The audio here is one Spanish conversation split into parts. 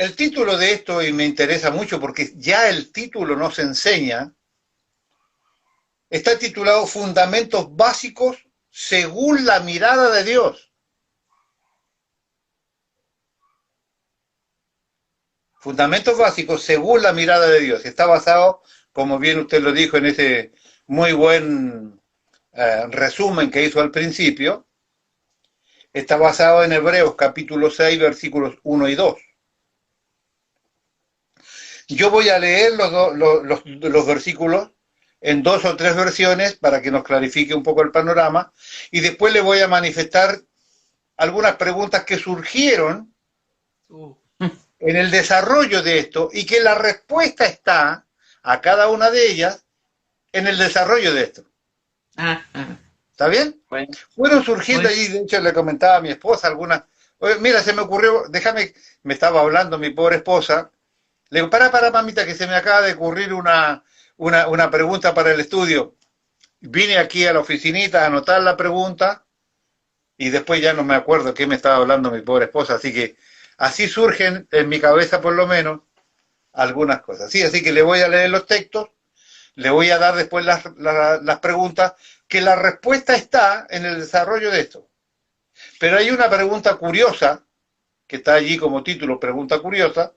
El título de esto, y me interesa mucho porque ya el título nos enseña, está titulado Fundamentos Básicos según la mirada de Dios. Fundamentos básicos según la mirada de Dios. Está basado, como bien usted lo dijo, en ese muy buen resumen que hizo al principio. Está basado en Hebreos capítulo 6, versículos 1 y 2. Yo voy a leer los versículos en 2 o 3 versiones para que nos clarifique un poco el panorama y después le voy a manifestar algunas preguntas que surgieron en el desarrollo de esto y que la respuesta está a cada una de ellas en el desarrollo de esto. ¿Está bien? Bueno, Fueron surgiendo bueno. allí, de hecho le comentaba a mi esposa algunas. Oye, mira, se me ocurrió, déjame, me estaba hablando mi pobre esposa. Le digo, para, mamita, que se me acaba de ocurrir una pregunta para el estudio. Vine aquí a la oficinita a anotar la pregunta y después ya no me acuerdo qué me estaba hablando mi pobre esposa. Así que así surgen en mi cabeza por lo menos algunas cosas. Sí, así que le voy a leer los textos, le voy a dar después las preguntas, que la respuesta está en el desarrollo de esto. Pero hay una pregunta curiosa, que está allí como título, pregunta curiosa,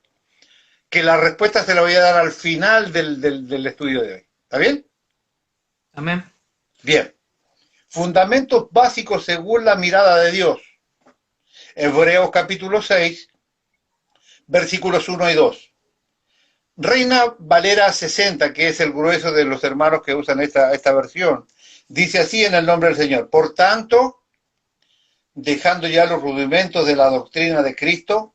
que la respuesta se la voy a dar al final del estudio de hoy. ¿Está bien? Amén. Bien. Fundamentos básicos según la mirada de Dios. Hebreos capítulo 6, versículos 1 y 2. Reina Valera 60, que es el grueso de los hermanos que usan esta versión, dice así en el nombre del Señor. Por tanto, dejando ya los rudimentos de la doctrina de Cristo,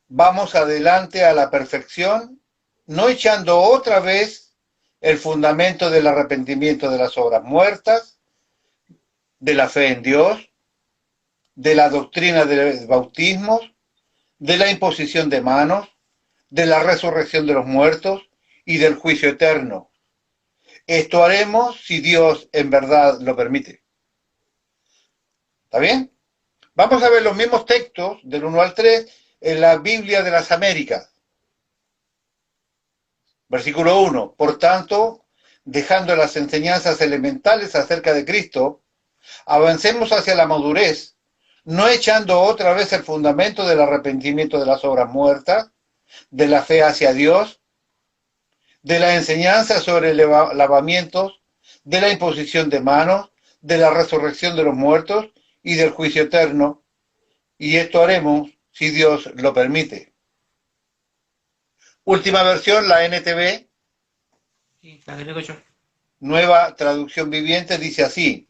vamos adelante a la perfección, no echando otra vez el fundamento del arrepentimiento de las obras muertas, de la fe en Dios, de la doctrina de los bautismos, de la imposición de manos, de la resurrección de los muertos y del juicio eterno. Esto haremos si Dios en verdad lo permite. ¿Está bien? Vamos a ver los mismos textos del 1 al 3 en la Biblia de las Américas. Versículo 1. Por tanto, dejando las enseñanzas elementales acerca de Cristo, avancemos hacia la madurez, no echando otra vez el fundamento del arrepentimiento de las obras muertas, de la fe hacia Dios, de la enseñanza sobre lavamientos, de la imposición de manos, de la resurrección de los muertos y del juicio eterno. Y esto haremos si Dios lo permite. Última versión, la NTV, Sí, la que leo yo. nueva traducción viviente, dice así.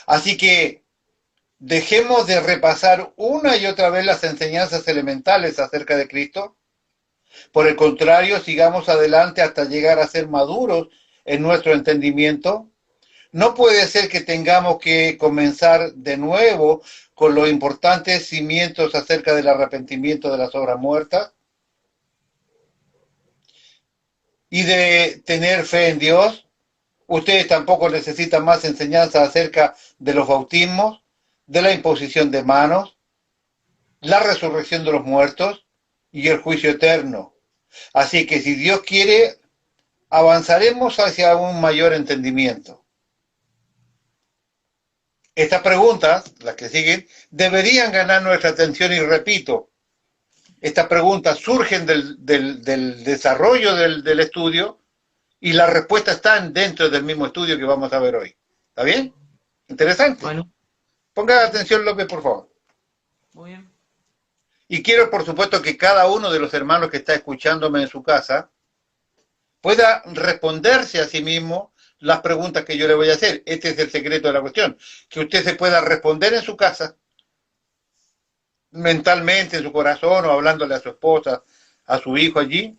Así que dejemos de repasar una y otra vez las enseñanzas elementales acerca de Cristo. Por el contrario, sigamos adelante hasta llegar a ser maduros en nuestro entendimiento. No puede ser que tengamos que comenzar de nuevo con los importantes cimientos acerca del arrepentimiento de las obras muertas y de tener fe en Dios. Ustedes tampoco necesitan más enseñanza acerca de los bautismos, de la imposición de manos, la resurrección de los muertos y el juicio eterno. Así que si Dios quiere, avanzaremos hacia un mayor entendimiento. Estas preguntas, las que siguen, deberían ganar nuestra atención y repito, estas preguntas surgen del desarrollo del estudio y las respuestas están dentro del mismo estudio que vamos a ver hoy. ¿Está bien? Interesante. Bueno, Ponga atención, López, por favor. muy bien. Y quiero, por supuesto, que cada uno de los hermanos que está escuchándome en su casa pueda responderse a sí mismo las preguntas que yo le voy a hacer. Este es el secreto de la cuestión. Que usted se pueda responder en su casa, mentalmente, en su corazón, o hablándole a su esposa, a su hijo allí,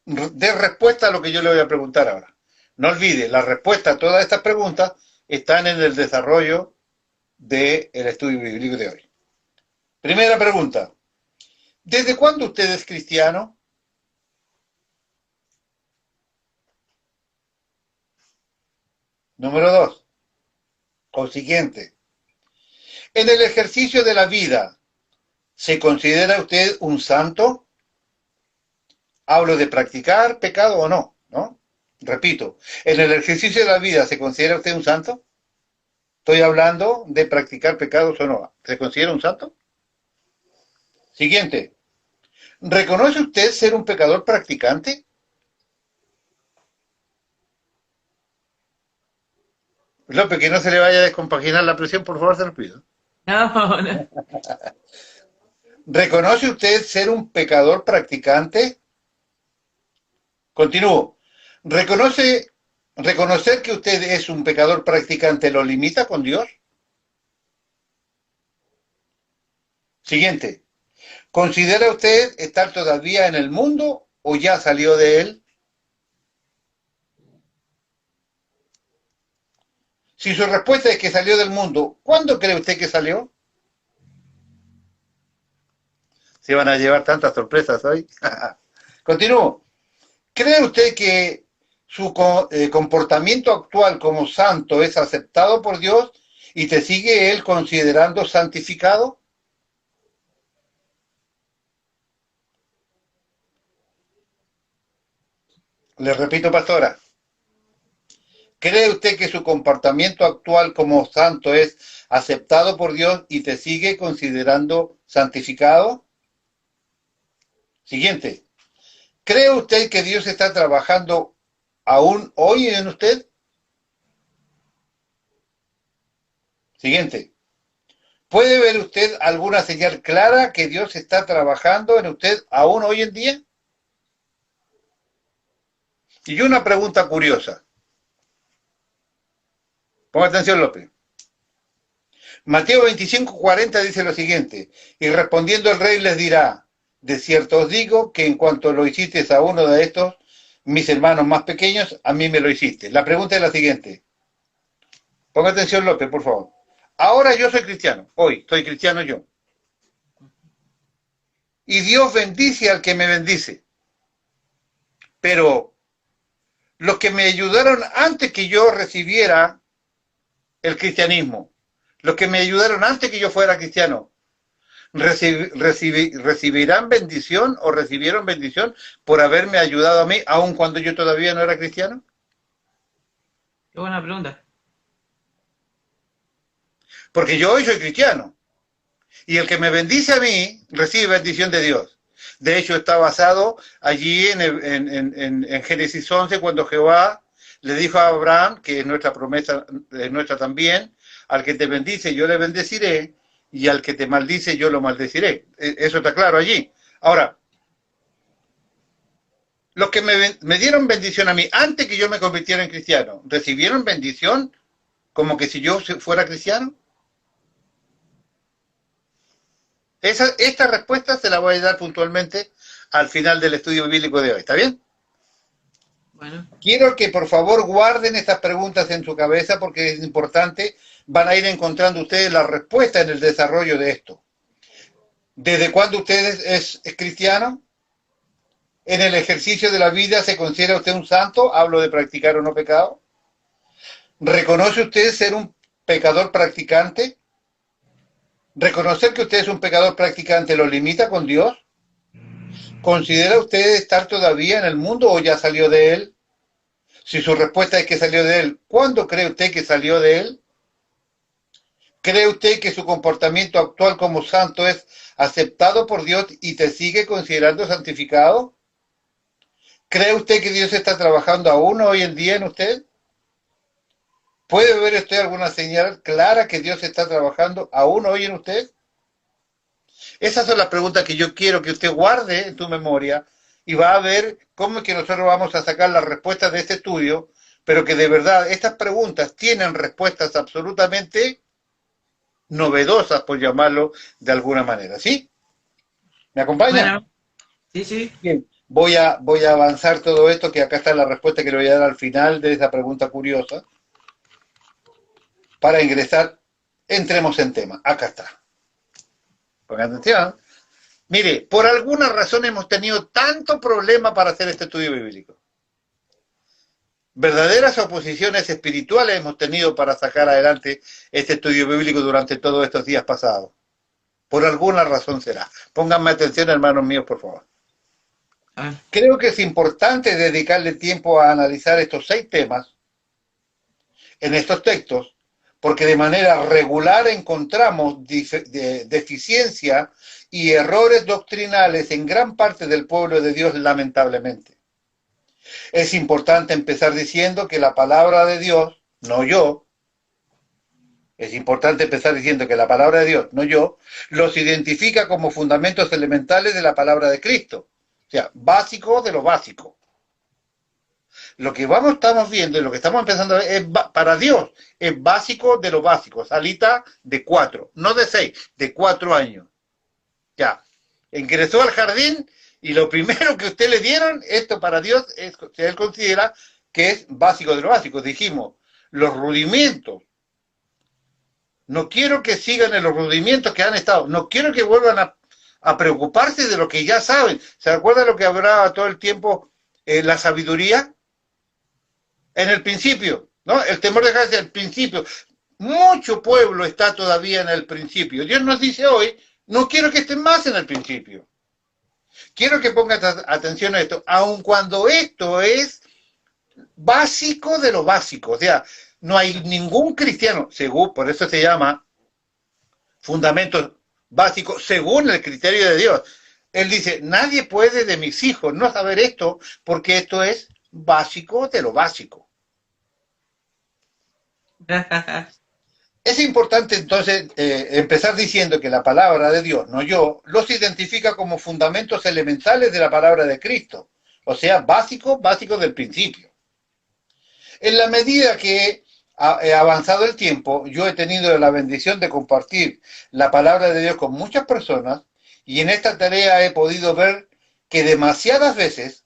de respuesta a lo que yo le voy a preguntar ahora. No olvide, la respuesta a todas estas preguntas están en el desarrollo del estudio bíblico de hoy. Primera pregunta. ¿Desde cuándo usted es cristiano? Número 2. Consiguiente. En el ejercicio de la vida, ¿Se considera usted un santo? Hablo de practicar pecado o no, ¿no? Repito, en el ejercicio de la vida, ¿se considera usted un santo? Estoy hablando de practicar pecados o no. ¿Se considera un santo? Siguiente. ¿Reconoce usted ser un pecador practicante? López, que no se le vaya a descompaginar la presión, por favor, se lo pido. No, no. ¿Reconoce usted ser un pecador practicante? Continúo. ¿Reconocer que usted es un pecador practicante lo limita con Dios? Siguiente. ¿Considera usted estar todavía en el mundo o ya salió de él? Si su respuesta es que salió del mundo, ¿cuándo cree usted que salió? Se van a llevar tantas sorpresas hoy. Continúo. ¿Cree usted que su comportamiento actual como santo es aceptado por Dios y te sigue él considerando santificado? Le repito, pastora. ¿Cree usted que su comportamiento actual como santo es aceptado por Dios y te sigue considerando santificado? Siguiente. ¿Cree usted que Dios está trabajando aún hoy en usted? Siguiente. ¿Puede ver usted alguna señal clara que Dios está trabajando en usted aún hoy en día? Y una pregunta curiosa. Ponga atención, López. Mateo 25:40 dice lo siguiente, y respondiendo el rey les dirá, de cierto os digo que en cuanto lo hiciste a uno de estos, mis hermanos más pequeños, a mí me lo hiciste. La pregunta es la siguiente. Ponga atención, López, por favor. Ahora yo soy cristiano, hoy soy cristiano yo. Y Dios bendice al que me bendice. Pero los que me ayudaron antes que yo recibiera el cristianismo, los que me ayudaron antes que yo fuera cristiano, ¿recibirán bendición o recibieron bendición por haberme ayudado a mí, aun cuando yo todavía no era cristiano? Qué buena pregunta. Porque yo hoy soy cristiano. Y el que me bendice a mí, recibe bendición de Dios. De hecho, está basado allí en Génesis 11, cuando Jehová le dijo a Abraham, que es nuestra promesa, es nuestra también, al que te bendice yo le bendeciré, y al que te maldice yo lo maldeciré. Eso está claro allí. Ahora, los que me dieron bendición a mí antes que yo me convirtiera en cristiano, ¿recibieron bendición como que si yo fuera cristiano? Esta respuesta se la voy a dar puntualmente al final del estudio bíblico de hoy. ¿Está bien? Bueno, Quiero que por favor guarden estas preguntas en su cabeza porque es importante. Van a ir encontrando ustedes la respuesta en el desarrollo de esto. ¿Desde cuándo usted es cristiano? ¿En el ejercicio de la vida se considera usted un santo? Hablo de practicar o no pecado. ¿Reconoce usted ser un pecador practicante? ¿Reconocer que usted es un pecador practicante lo limita con Dios? ¿Considera usted estar todavía en el mundo o ya salió de él? Si su respuesta es que salió de él, ¿cuándo cree usted que salió de él? ¿Cree usted que su comportamiento actual como santo es aceptado por Dios y te sigue considerando santificado? ¿Cree usted que Dios está trabajando aún hoy en día en usted? ¿Puede ver usted alguna señal clara que Dios está trabajando aún hoy en usted? Esas son las preguntas que yo quiero que usted guarde en tu memoria y va a ver cómo es que nosotros vamos a sacar las respuestas de este estudio, pero que de verdad estas preguntas tienen respuestas absolutamente novedosas, por llamarlo de alguna manera. ¿Sí? ¿Me acompaña? bueno, sí, sí. Bien. Voy a avanzar todo esto, que acá está la respuesta que le voy a dar al final de esa pregunta curiosa. Para ingresar, entremos en tema. Acá está. Pongan atención. Mire, por alguna razón hemos tenido tanto problema para hacer este estudio bíblico. Verdaderas oposiciones espirituales hemos tenido para sacar adelante este estudio bíblico durante todos estos días pasados. Por alguna razón será. Pónganme atención, hermanos míos, por favor. A ver. Creo que es importante dedicarle tiempo a analizar estos 6 temas en estos textos, porque de manera regular encontramos deficiencia y errores doctrinales en gran parte del pueblo de Dios, lamentablemente. Es importante empezar diciendo que la palabra de Dios, no yo, es importante empezar diciendo que la palabra de Dios, no yo, los identifica como fundamentos elementales de la palabra de Cristo. O sea, básico de lo básico. Lo que estamos viendo y lo que estamos empezando a ver es, para Dios, es básico de lo básico. Salita de 4, no de 6, de 4 años. Ya, ingresó al jardín y lo primero que usted le dieron, esto para Dios, él considera que es básico de lo básico. Dijimos, los rudimentos. No quiero que sigan en los rudimentos que han estado. No quiero que vuelvan a preocuparse de lo que ya saben. ¿Se acuerda lo que hablaba todo el tiempo la sabiduría? En el principio, ¿no? El temor de Jehová es el principio. Mucho pueblo está todavía en el principio. Dios nos dice hoy, no quiero que estén más en el principio. Quiero que pongan atención a esto, aun cuando esto es básico de lo básico. O sea, no hay ningún cristiano, según, por eso se llama fundamentos básicos, según el criterio de Dios. Él dice, nadie puede de mis hijos no saber esto, porque esto es básico de lo básico. Es importante entonces empezar diciendo que la palabra de Dios, no yo, los identifica como fundamentos elementales de la palabra de Cristo. O sea, básico del principio. En la medida que ha avanzado el tiempo, yo he tenido la bendición de compartir la palabra de Dios con muchas personas y en esta tarea he podido ver que demasiadas veces,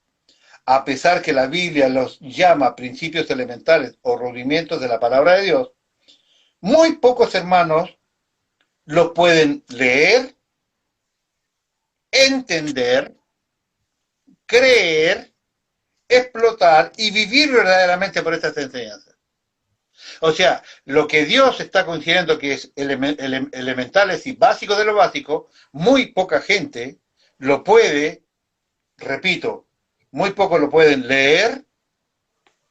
a pesar que la Biblia los llama principios elementales o rudimentos de la palabra de Dios, muy pocos hermanos lo pueden leer, entender, creer, explotar y vivir verdaderamente por estas enseñanzas. O sea, lo que Dios está considerando que es elementales y básico de lo básico, muy poca gente lo puede, repito, muy pocos lo pueden leer,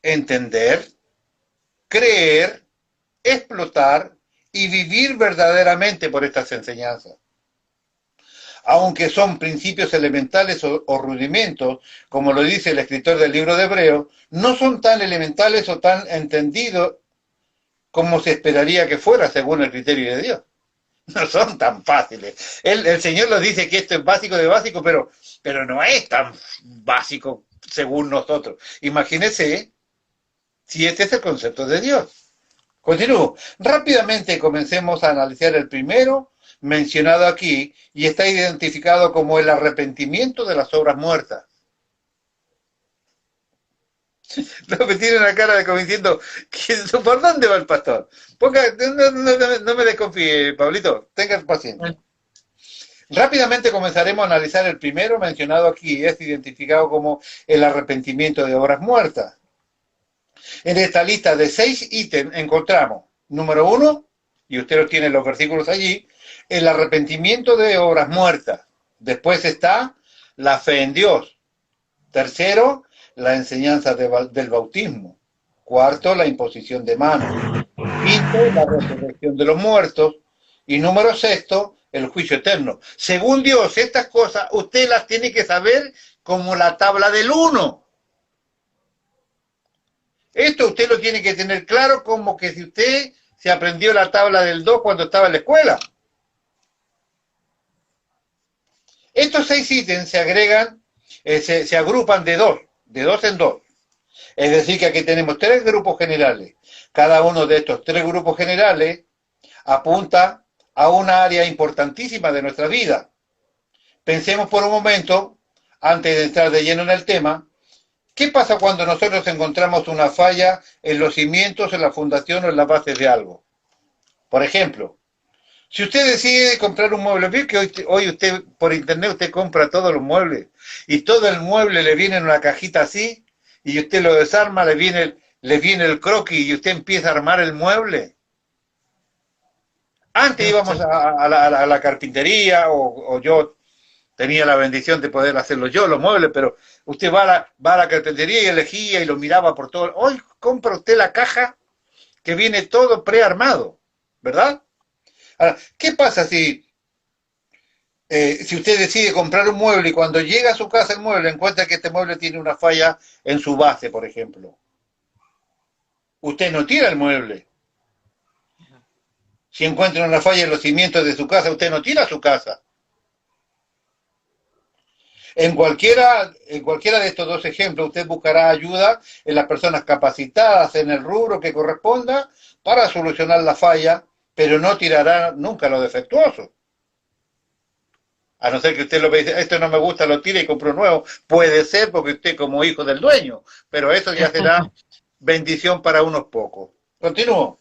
entender, creer, explotar y vivir verdaderamente por estas enseñanzas. Aunque son principios elementales o rudimentos, como lo dice el escritor del libro de Hebreos, no son tan elementales o tan entendidos como se esperaría que fuera según el criterio de Dios. No son tan fáciles. El Señor nos dice que esto es básico de básico, pero no es tan básico según nosotros. Imagínense si este es el concepto de Dios. Continúo. Rápidamente comencemos a analizar el primero mencionado aquí y está identificado como el arrepentimiento de las obras muertas. No, me tiene una cara de como diciendo, ¿por dónde va el pastor? No me desconfíe, Pablito, tenga paciencia. Rápidamente comenzaremos a analizar el primero mencionado aquí, es identificado como el arrepentimiento de obras muertas. En esta lista de 6 ítems encontramos, número 1, y usted lo tiene en los versículos allí, el arrepentimiento de obras muertas. Después está la fe en Dios. Tercero, la enseñanza del bautismo. Cuarto, la imposición de manos. Quinto, la resurrección de los muertos. Y número sexto, el juicio eterno. Según Dios, estas cosas usted las tiene que saber como la tabla del 1. Esto usted lo tiene que tener claro como que si usted se aprendió la tabla del 2 cuando estaba en la escuela. Estos 6 ítems se agregan, se agrupan de dos en dos. Es decir, que aquí tenemos 3 grupos generales. Cada uno de estos 3 grupos generales apunta a una área importantísima de nuestra vida. Pensemos por un momento, antes de entrar de lleno en el tema, ¿qué pasa cuando nosotros encontramos una falla en los cimientos, en la fundación o en las bases de algo? Por ejemplo, si usted decide comprar un mueble, ve que hoy usted por internet usted compra todos los muebles y todo el mueble le viene en una cajita así y usted lo desarma, le viene el croquis y usted empieza a armar el mueble. Antes íbamos a la carpintería o yo tenía la bendición de poder hacerlo yo, los muebles, pero usted va a la carpintería y elegía y lo miraba por todo. Hoy compra usted la caja que viene todo prearmado, ¿verdad? Ahora, ¿qué pasa si usted decide comprar un mueble y cuando llega a su casa el mueble encuentra que este mueble tiene una falla en su base, por ejemplo? Usted no tira el mueble. Si encuentra una falla en los cimientos de su casa, usted no tira su casa. En cualquiera de estos dos ejemplos, usted buscará ayuda en las personas capacitadas en el rubro que corresponda para solucionar la falla, pero no tirará nunca lo defectuoso. A no ser que usted lo vea, esto no me gusta, lo tira y compra nuevo. Puede ser porque usted como hijo del dueño, pero eso ya será bendición para unos pocos. Continúo.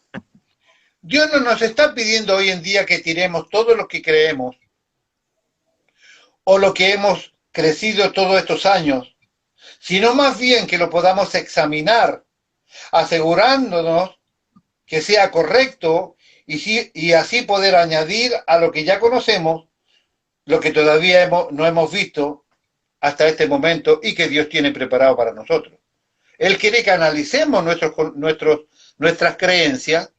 Dios no nos está pidiendo hoy en día que tiremos todo lo que creemos o lo que hemos crecido todos estos años, sino más bien que lo podamos examinar, asegurándonos que sea correcto y así poder añadir a lo que ya conocemos, lo que todavía no hemos visto hasta este momento y que Dios tiene preparado para nosotros. Él quiere que analicemos nuestras creencias,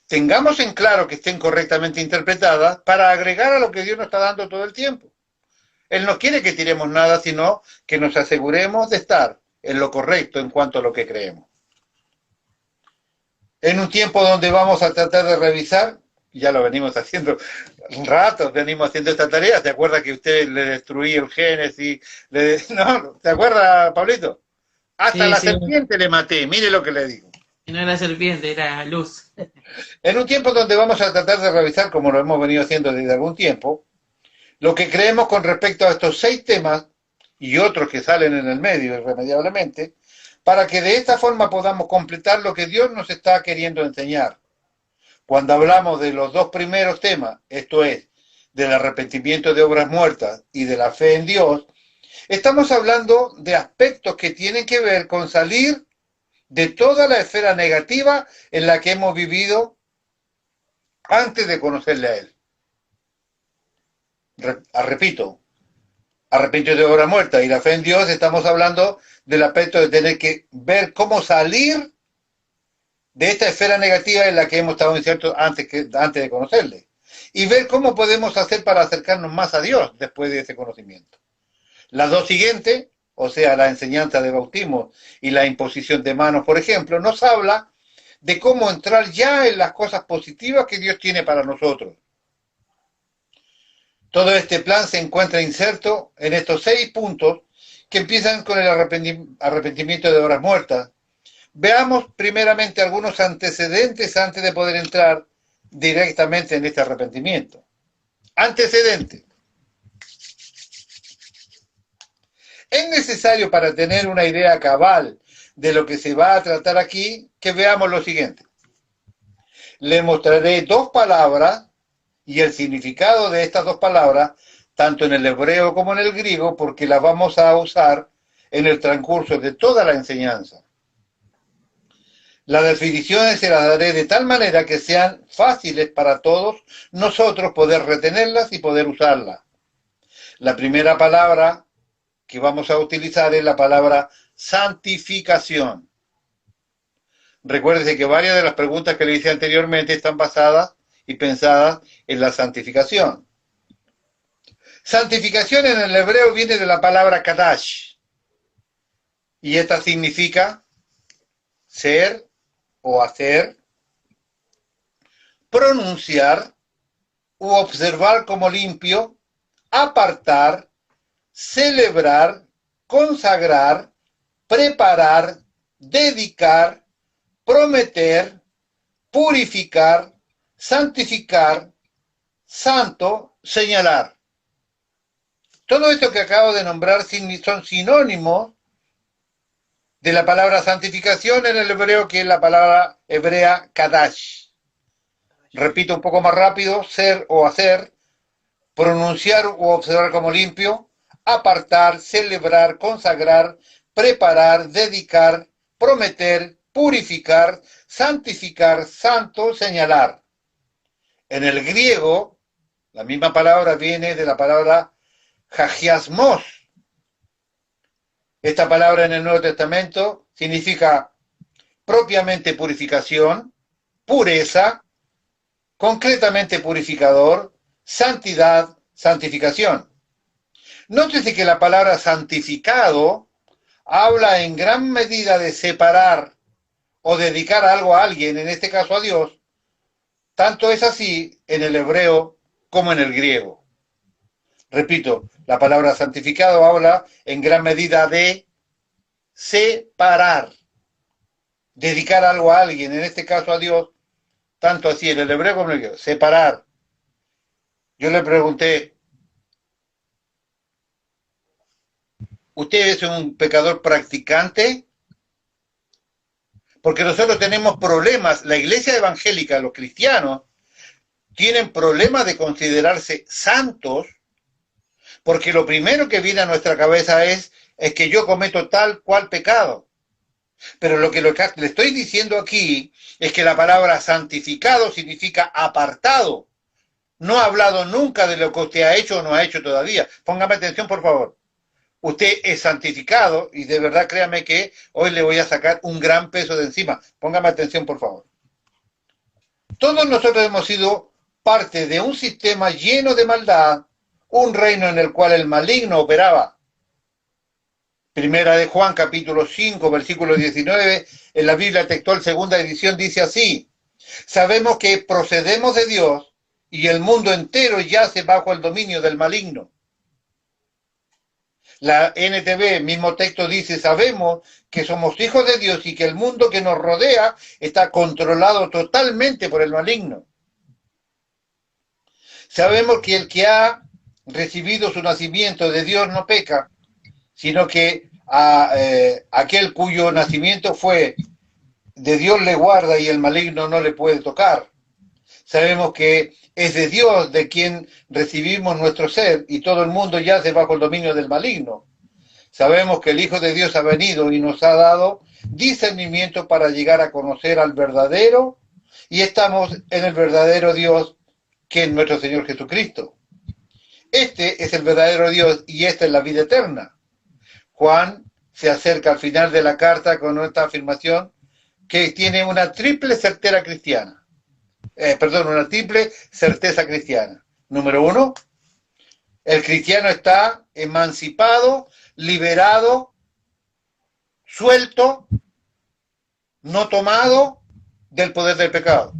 tengamos en claro que estén correctamente interpretadas para agregar a lo que Dios nos está dando todo el tiempo. Él no quiere que tiremos nada, sino que nos aseguremos de estar en lo correcto en cuanto a lo que creemos. En un tiempo donde vamos a tratar de revisar, ya lo venimos haciendo un rato, venimos haciendo esta tarea. ¿Te acuerdas que usted le destruía el Génesis? ¿No? ¿Te acuerdas, Pablito? Hasta Sí, la sí. serpiente le maté, mire lo que le digo. Y no era serpiente, era luz. En un tiempo donde vamos a tratar de revisar, como lo hemos venido haciendo desde algún tiempo, lo que creemos con respecto a estos 6 temas y otros que salen en el medio irremediablemente, para que de esta forma podamos completar lo que Dios nos está queriendo enseñar. Cuando hablamos de los 2 primeros temas, esto es, del arrepentimiento de obras muertas y de la fe en Dios, estamos hablando de aspectos que tienen que ver con salir de toda la esfera negativa en la que hemos vivido antes de conocerle a Él. Repito, arrepentimiento de obra muerta y la fe en Dios, estamos hablando del aspecto de tener que ver cómo salir de esta esfera negativa en la que hemos estado insertos antes de conocerle y ver cómo podemos hacer para acercarnos más a Dios después de ese conocimiento. Las dos siguientes, o sea, la enseñanza de bautismo y la imposición de manos, por ejemplo, nos habla de cómo entrar ya en las cosas positivas que Dios tiene para nosotros. Todo este plan se encuentra inserto en estos 6 puntos que empiezan con el arrepentimiento de obras muertas. Veamos primeramente algunos antecedentes antes de poder entrar directamente en este arrepentimiento. Antecedentes. Es necesario para tener una idea cabal de lo que se va a tratar aquí que veamos lo siguiente. Le mostraré 2 palabras y el significado de estas 2 palabras, tanto en el hebreo como en el griego, porque las vamos a usar en el transcurso de toda la enseñanza. Las definiciones se las daré de tal manera que sean fáciles para todos nosotros poder retenerlas y poder usarlas. La primera palabra que vamos a utilizar es la palabra santificación. Recuérdese que varias de las preguntas que le hice anteriormente están basadas y pensadas en la santificación. Santificación en el hebreo viene de la palabra kadash y esta significa ser o hacer, pronunciar u observar como limpio, apartar, celebrar, consagrar, preparar, dedicar, prometer, purificar, santificar, santo, señalar. Todo esto que acabo de nombrar son sinónimos de la palabra santificación en el hebreo, que es la palabra hebrea kadash. Repito un poco más rápido: ser o hacer, pronunciar o observar como limpio, apartar, celebrar, consagrar, preparar, dedicar, prometer, purificar, santificar, santo, señalar. En el griego, la misma palabra viene de la palabra hagiasmos. Esta palabra en el Nuevo Testamento significa propiamente purificación, pureza, concretamente purificador, santidad, santificación. Nótese que la palabra santificado habla en gran medida de separar o dedicar algo a alguien, en este caso a Dios. Tanto es así en el hebreo como en el griego. Repito, la palabra santificado habla en gran medida de separar, dedicar algo a alguien, en este caso a Dios, tanto así en el hebreo como en el griego, separar. Yo le pregunté, ¿usted es un pecador practicante? Porque nosotros tenemos problemas, la iglesia evangélica, los cristianos, tienen problemas de considerarse santos, porque lo primero que viene a nuestra cabeza es que yo cometo tal cual pecado. Pero lo que le estoy diciendo aquí es que la palabra santificado significa apartado. No ha hablado nunca de lo que usted ha hecho o no ha hecho todavía. Póngame atención, por favor. Usted es santificado y de verdad créame que hoy le voy a sacar un gran peso de encima. Póngame atención, por favor. Todos nosotros hemos sido parte de un sistema lleno de maldad, un reino en el cual el maligno operaba. Primera de Juan, capítulo 5, versículo 19, en la Biblia textual segunda edición dice así: sabemos que procedemos de Dios y el mundo entero yace bajo el dominio del maligno. La NTV, mismo texto dice, sabemos que somos hijos de Dios y que el mundo que nos rodea está controlado totalmente por el maligno. Sabemos que el que ha recibido su nacimiento de Dios no peca, sino que aquel cuyo nacimiento fue de Dios le guarda y el maligno no le puede tocar. Sabemos que es de Dios de quien recibimos nuestro ser y todo el mundo yace bajo el dominio del maligno. Sabemos que el Hijo de Dios ha venido y nos ha dado discernimiento para llegar a conocer al verdadero, y estamos en el verdadero Dios, que es nuestro Señor Jesucristo. Este es el verdadero Dios y esta es la vida eterna. Juan se acerca al final de la carta con esta afirmación que tiene una triple certeza cristiana. Una triple certeza cristiana. Número uno, el cristiano está emancipado, liberado, suelto, no tomado del poder del pecado.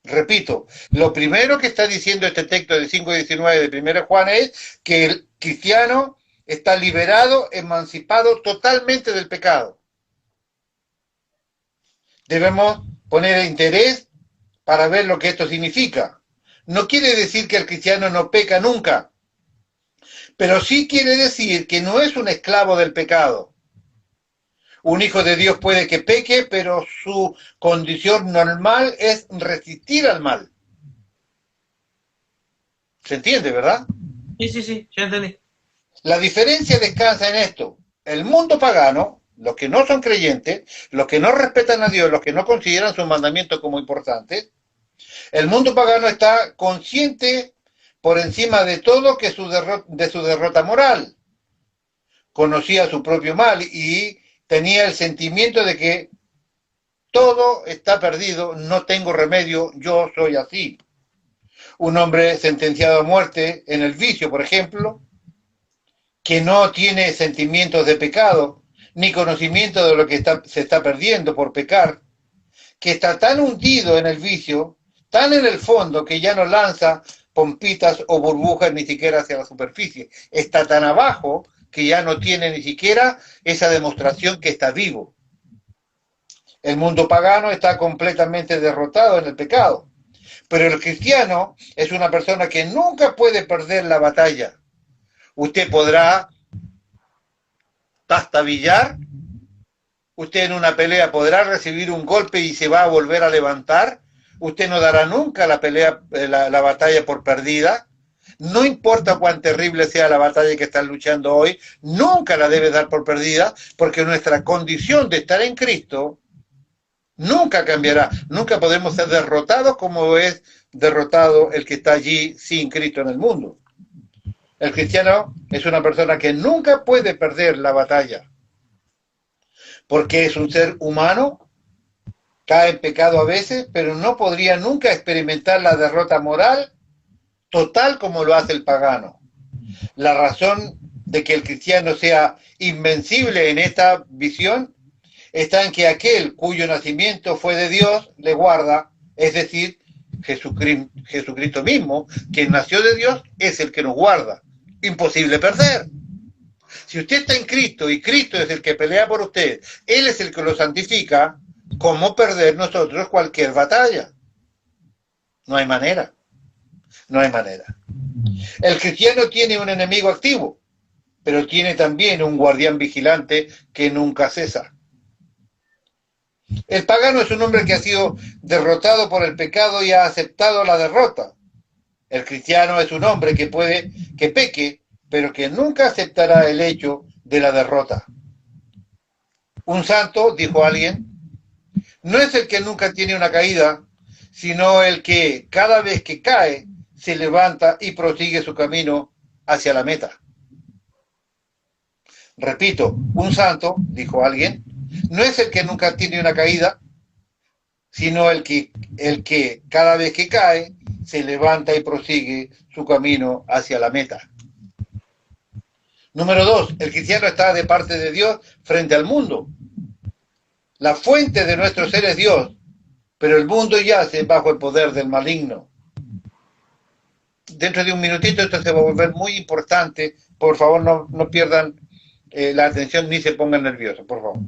Repito, lo primero que está diciendo este texto de 5:19 de 1 Juan es que el cristiano está liberado, emancipado totalmente del pecado. Debemos poner interés para ver lo que esto significa. No quiere decir que el cristiano no peca nunca, pero sí quiere decir que no es un esclavo del pecado. Un hijo de Dios puede que peque, pero su condición normal es resistir al mal. ¿Se entiende, verdad? Sí, ya entendí. La diferencia descansa en esto. El mundo pagano, los que no son creyentes, los que no respetan a Dios, los que no consideran sus mandamientos como importantes, el mundo pagano está consciente por encima de todo que de su derrota moral. Conocía su propio mal y tenía el sentimiento de que todo está perdido, no tengo remedio, yo soy así. Un hombre sentenciado a muerte en el vicio, por ejemplo, que no tiene sentimientos de pecado, ni conocimiento de lo que se está perdiendo por pecar, que está tan hundido en el vicio, tan en el fondo, que ya no lanza pompitas o burbujas ni siquiera hacia la superficie. Está tan abajo que ya no tiene ni siquiera esa demostración que está vivo. El mundo pagano está completamente derrotado en el pecado. Pero el cristiano es una persona que nunca puede perder la batalla. Usted podrá tastabillar, usted en una pelea podrá recibir un golpe y se va a volver a levantar. Usted no dará nunca la pelea, la batalla por perdida. No importa cuán terrible sea la batalla que están luchando hoy, nunca la debe dar por perdida, porque nuestra condición de estar en Cristo Nunca cambiará, nunca podemos ser derrotados como es derrotado el que está allí sin Cristo en el mundo. El cristiano es una persona que nunca puede perder la batalla, porque es un ser humano, cae en pecado a veces, pero no podría nunca experimentar la derrota moral total como lo hace el pagano. La razón de que el cristiano sea invencible en esta visión está en que aquel cuyo nacimiento fue de Dios le guarda, es decir, Jesucristo mismo, quien nació de Dios, es el que nos guarda. Imposible perder. Si usted está en Cristo y Cristo es el que pelea por usted, Él es el que lo santifica, ¿cómo perder nosotros cualquier batalla? No hay manera. No hay manera. El cristiano tiene un enemigo activo, pero tiene también un guardián vigilante que nunca cesa. El pagano es un hombre que ha sido derrotado por el pecado y ha aceptado la derrota. El cristiano es un hombre que puede que peque, pero que nunca aceptará el hecho de la derrota. Un santo, dijo alguien, no es el que nunca tiene una caída, sino el que cada vez que cae se levanta y prosigue su camino hacia la meta. Repito, un santo, dijo alguien, no es el que nunca tiene una caída, sino el que cada vez que cae se levanta y prosigue su camino hacia la meta. Número 2, el cristiano está de parte de Dios frente al mundo. La fuente de nuestro ser es Dios, pero el mundo yace bajo el poder del maligno. Dentro de un minutito esto se va a volver muy importante. Por favor, no pierdan la atención ni se pongan nerviosos, por favor.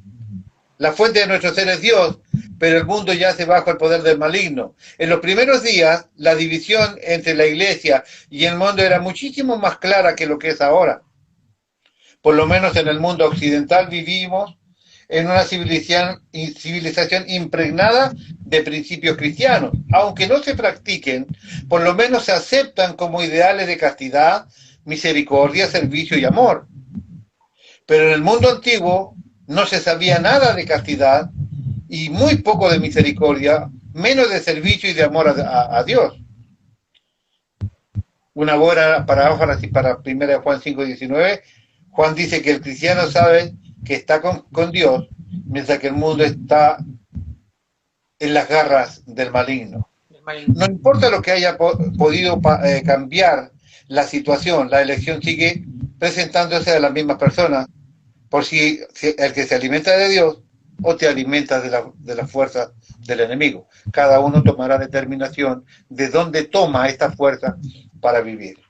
La fuente de nuestro ser es Dios, pero el mundo yace bajo el poder del maligno. En los primeros días, la división entre la iglesia y el mundo era muchísimo más clara que lo que es ahora. Por lo menos en el mundo occidental vivimos en una civilización impregnada de principios cristianos. Aunque no se practiquen, por lo menos se aceptan como ideales de castidad, misericordia, servicio y amor. Pero en el mundo antiguo no se sabía nada de castidad y muy poco de misericordia, menos de servicio y de amor a Dios. Una buena paráfrasis así para 1 Juan 5:19. Juan dice que el cristiano sabe que está con Dios, mientras que el mundo está en las garras del maligno. No importa lo que haya podido cambiar la situación, la elección sigue presentándose a las mismas personas, por si el que se alimenta de Dios o te alimentas de las fuerzas del enemigo. Cada uno tomará determinación de dónde toma esta fuerza para vivir.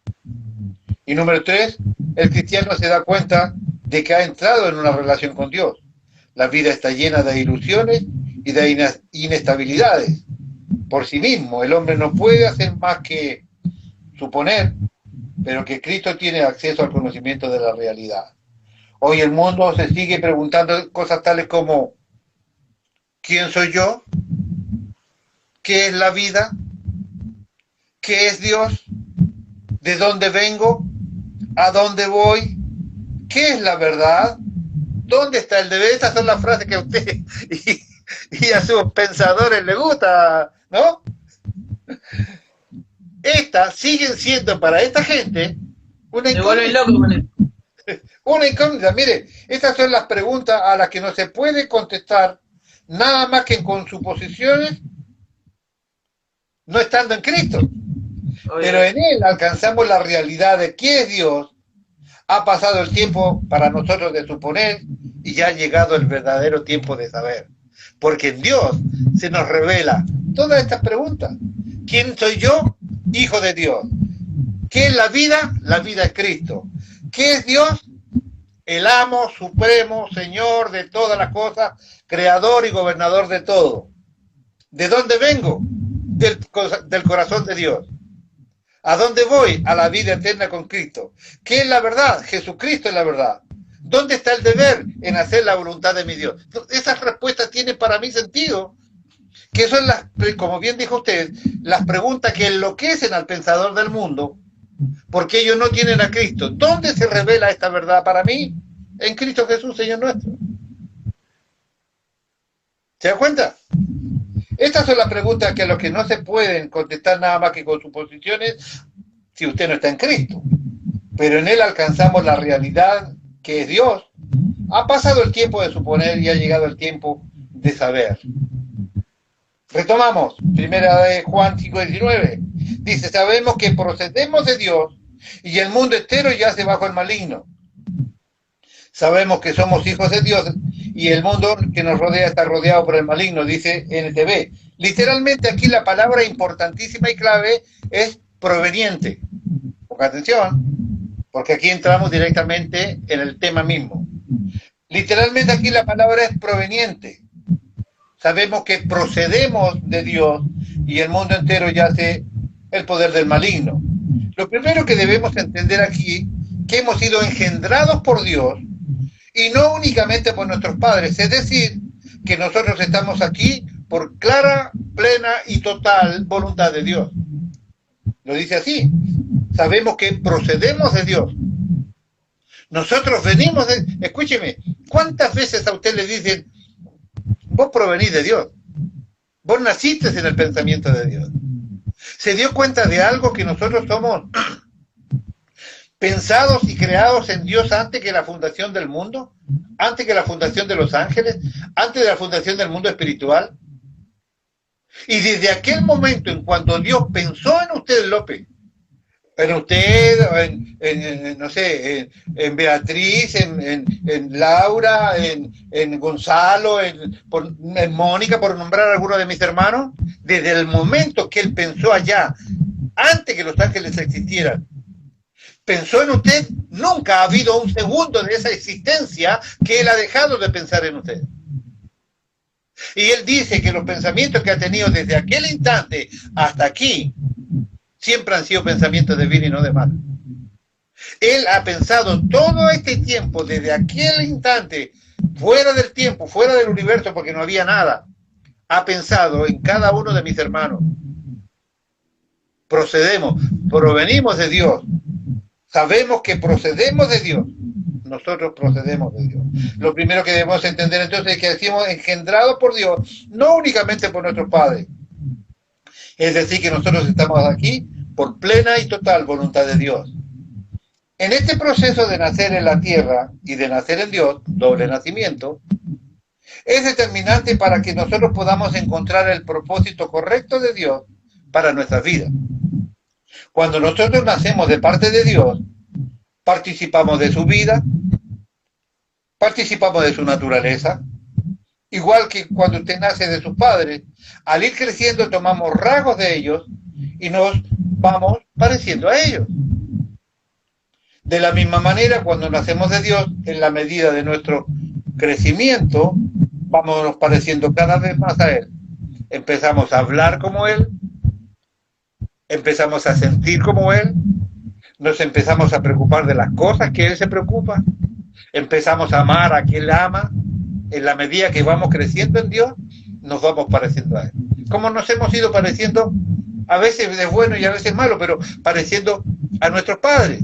Y número 3, el cristiano se da cuenta de que ha entrado en una relación con Dios. La vida está llena de ilusiones y de inestabilidades. Por sí mismo, el hombre no puede hacer más que suponer, pero que Cristo tiene acceso al conocimiento de la realidad. Hoy el mundo se sigue preguntando cosas tales como: ¿quién soy yo? ¿Qué es la vida? ¿Qué es Dios? ¿De dónde vengo? ¿A dónde voy? ¿Qué es la verdad? ¿Dónde está el deber? Estas son las frases que a usted y a sus pensadores les gusta, ¿no? Estas siguen siendo para esta gente una incógnita. Mire, estas son las preguntas a las que no se puede contestar nada más que con suposiciones, no estando en Cristo. Pero en Él alcanzamos la realidad de qué es Dios. Ha pasado el tiempo para nosotros de suponer y ya ha llegado el verdadero tiempo de saber. Porque en Dios se nos revela todas estas preguntas. ¿Quién soy yo? Hijo de Dios. ¿Qué es la vida? La vida es Cristo. ¿Qué es Dios? El amo supremo, Señor de todas las cosas, creador y gobernador de todo. ¿De dónde vengo? Del corazón de Dios. ¿A dónde voy? A la vida eterna con Cristo. ¿Qué es la verdad? Jesucristo es la verdad. ¿Dónde está el deber? En hacer la voluntad de mi Dios. Esas respuestas tienen para mí sentido, que son las, como bien dijo usted, las preguntas que enloquecen al pensador del mundo, porque ellos no tienen a Cristo. ¿Dónde se revela esta verdad para mí? En Cristo Jesús, Señor nuestro. ¿Se da cuenta? Estas son las preguntas que a los que no se pueden contestar nada más que con suposiciones si usted no está en Cristo. Pero en Él alcanzamos la realidad que es Dios. Ha pasado el tiempo de suponer y ha llegado el tiempo de saber. Retomamos, primera de Juan 5:19. Dice, sabemos que procedemos de Dios y el mundo entero yace bajo el maligno. Sabemos que somos hijos de Dios y el mundo que nos rodea está rodeado por el maligno, dice NTV. Literalmente aquí la palabra importantísima y clave es proveniente. Ponga atención, porque aquí entramos directamente en el tema mismo. Literalmente aquí la palabra es proveniente. Sabemos que procedemos de Dios y el mundo entero yace el poder del maligno. Lo primero que debemos entender aquí, que hemos sido engendrados por Dios y no únicamente por nuestros padres, es decir, que nosotros estamos aquí por clara, plena y total voluntad de Dios. Lo dice así, sabemos que procedemos de Dios. Nosotros venimos de... Escúcheme, ¿cuántas veces a usted le dicen, vos provenís de Dios? Vos naciste en el pensamiento de Dios. ¿Se dio cuenta de algo que nosotros somos pensados y creados en Dios antes que la fundación del mundo? Antes que la fundación de los ángeles, antes de la fundación del mundo espiritual. Y desde aquel momento, en cuanto Dios pensó en usted, López, en usted, no sé, en Beatriz, en Laura, en Gonzalo, en Mónica, por nombrar a alguno de mis hermanos, desde el momento que Él pensó allá, antes que los ángeles existieran, pensó en usted, nunca ha habido un segundo de esa existencia que Él ha dejado de pensar en usted. Y Él dice que los pensamientos que ha tenido desde aquel instante hasta aquí, siempre han sido pensamientos de bien y no de mal. Él ha pensado todo este tiempo, desde aquel instante, fuera del tiempo, fuera del universo, porque no había nada, ha pensado en cada uno de mis hermanos. Provenimos de Dios. Sabemos que procedemos de Dios. Nosotros procedemos de Dios. Lo primero que debemos entender entonces es que decimos engendrados por Dios, no únicamente por nuestros padres. Es decir, que nosotros estamos aquí por plena y total voluntad de Dios. En este proceso de nacer en la tierra y de nacer en Dios, doble nacimiento, es determinante para que nosotros podamos encontrar el propósito correcto de Dios para nuestras vidas. Cuando nosotros nacemos de parte de Dios, participamos de su vida, participamos de su naturaleza, igual que cuando usted nace de sus padres, al ir creciendo tomamos rasgos de ellos y nos vamos pareciendo a ellos. De la misma manera, cuando nacemos de Dios, en la medida de nuestro crecimiento, vamos pareciendo cada vez más a Él. Empezamos a hablar como Él, empezamos a sentir como Él, nos empezamos a preocupar de las cosas que Él se preocupa, empezamos a amar a quien Él ama. En la medida que vamos creciendo en Dios, nos vamos pareciendo a Él. Como nos hemos ido pareciendo, a veces de bueno y a veces malo, pero pareciendo a nuestros padres.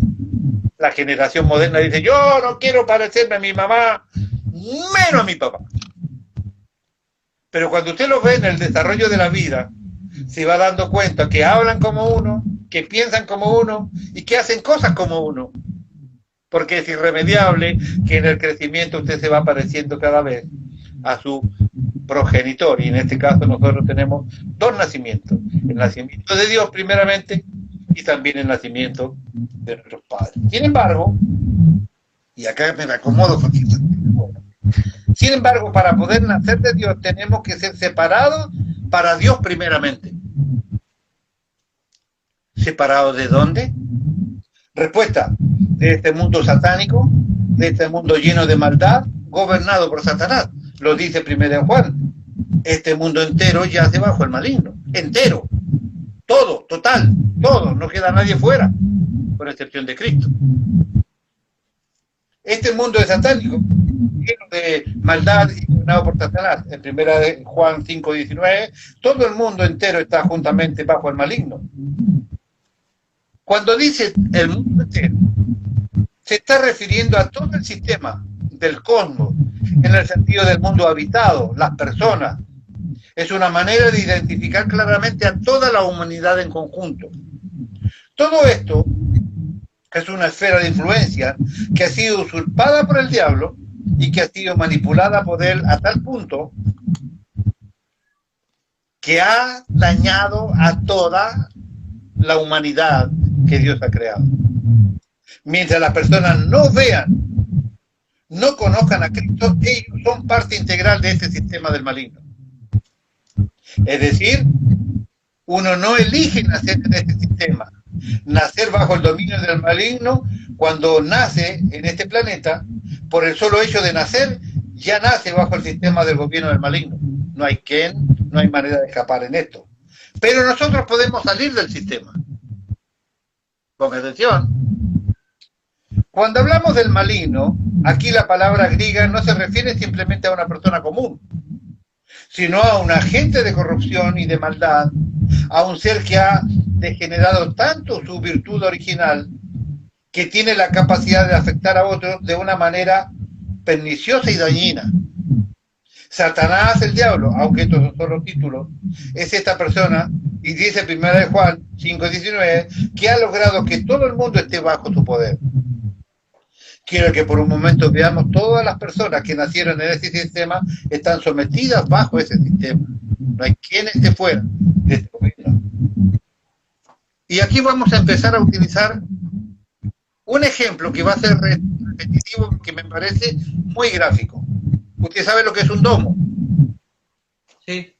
La generación moderna dice, yo no quiero parecerme a mi mamá, menos a mi papá. Pero cuando usted los ve en el desarrollo de la vida, se va dando cuenta que hablan como uno, que piensan como uno y que hacen cosas como uno. Porque es irremediable que en el crecimiento usted se va pareciendo cada vez a su progenitor. Y en este caso nosotros tenemos dos nacimientos. El nacimiento de Dios primeramente y también el nacimiento de nuestros padres. Sin embargo, y acá me acomodo porque... Sin embargo, para poder nacer de Dios tenemos que ser separados para Dios primeramente. ¿Separados de dónde? Respuesta, de este mundo satánico, de este mundo lleno de maldad, gobernado por Satanás. Lo dice 1 Juan. Este mundo entero yace bajo el maligno. Entero. Todo, total, todo. No queda nadie fuera, con excepción de Cristo. Este mundo es satánico, lleno de maldad y gobernado por Satanás. En 1 Juan 5:19, todo el mundo entero está juntamente bajo el maligno. Cuando dice el mundo entero, se está refiriendo a todo el sistema del cosmos, en el sentido del mundo habitado, las personas, Es una manera de identificar claramente a toda la humanidad en conjunto. Todo esto es una esfera de influencia que ha sido usurpada por el diablo y que ha sido manipulada por él a tal punto que ha dañado a toda la humanidad que Dios ha creado. Mientras las personas no vean, no conozcan a Cristo, ellos son parte integral de este sistema del maligno. Es decir, uno no elige nacer en este sistema. Nacer bajo el dominio del maligno, cuando nace en este planeta, por el solo hecho de nacer, ya nace bajo el sistema del gobierno del maligno. No hay no hay manera de escapar en esto. Pero nosotros podemos salir del sistema. Con atención. Cuando hablamos del maligno, aquí la palabra griega no se refiere simplemente a una persona común, sino a un agente de corrupción y de maldad, a un ser que ha degenerado tanto su virtud original que tiene la capacidad de afectar a otros de una manera perniciosa y dañina. Satanás, el diablo, aunque estos son solo títulos, es esta persona, y dice 1 Juan 5:19, que ha logrado que todo el mundo esté bajo su poder. Quiero que por un momento veamos todas las personas que nacieron en este sistema están sometidas bajo ese sistema. No hay quien esté fuera de este gobierno. Y aquí vamos a empezar a utilizar un ejemplo que va a ser repetitivo, que me parece muy gráfico. Usted sabe lo que es un domo. Sí.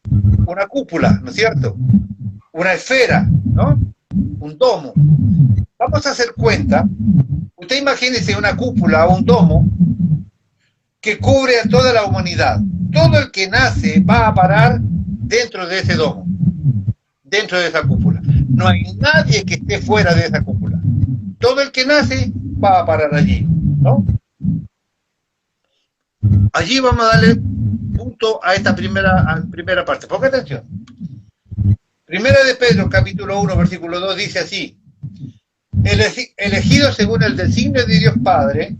Una cúpula, ¿no es cierto? Una esfera, ¿no? Un domo. Vamos a hacer cuenta. Usted imagínese una cúpula o un domo que cubre a toda la humanidad. Todo el que nace va a parar dentro de ese domo, dentro de esa cúpula. No hay nadie que esté fuera de esa cúpula. Todo el que nace va a parar allí, ¿no? Allí vamos a darle punto a esta primera parte. Ponga atención. Primera de Pedro, capítulo 1, versículo 2, dice así: elegidos según el designio de Dios Padre,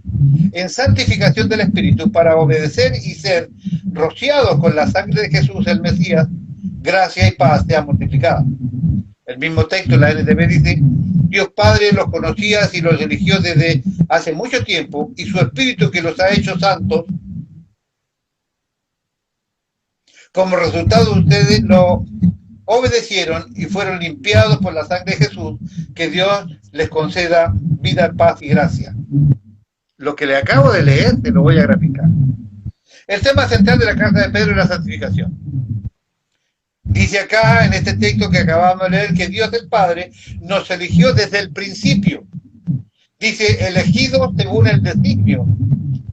en santificación del Espíritu, para obedecer y ser rociados con la sangre de Jesús, el Mesías, gracia y paz sea multiplicada. El mismo texto, la NTV, dice: Dios Padre los conocía y los eligió desde hace mucho tiempo, y su Espíritu, que los ha hecho santos, como resultado ustedes lo obedecieron y fueron limpiados por la sangre de Jesús. Que Dios les conceda vida, paz y gracia. Lo que le acabo de leer, te lo voy a graficar. El tema central de la carta de Pedro es la santificación. Dice acá, en este texto que acabamos de leer, que Dios el Padre nos eligió desde el principio. Dice, elegidos según el designio.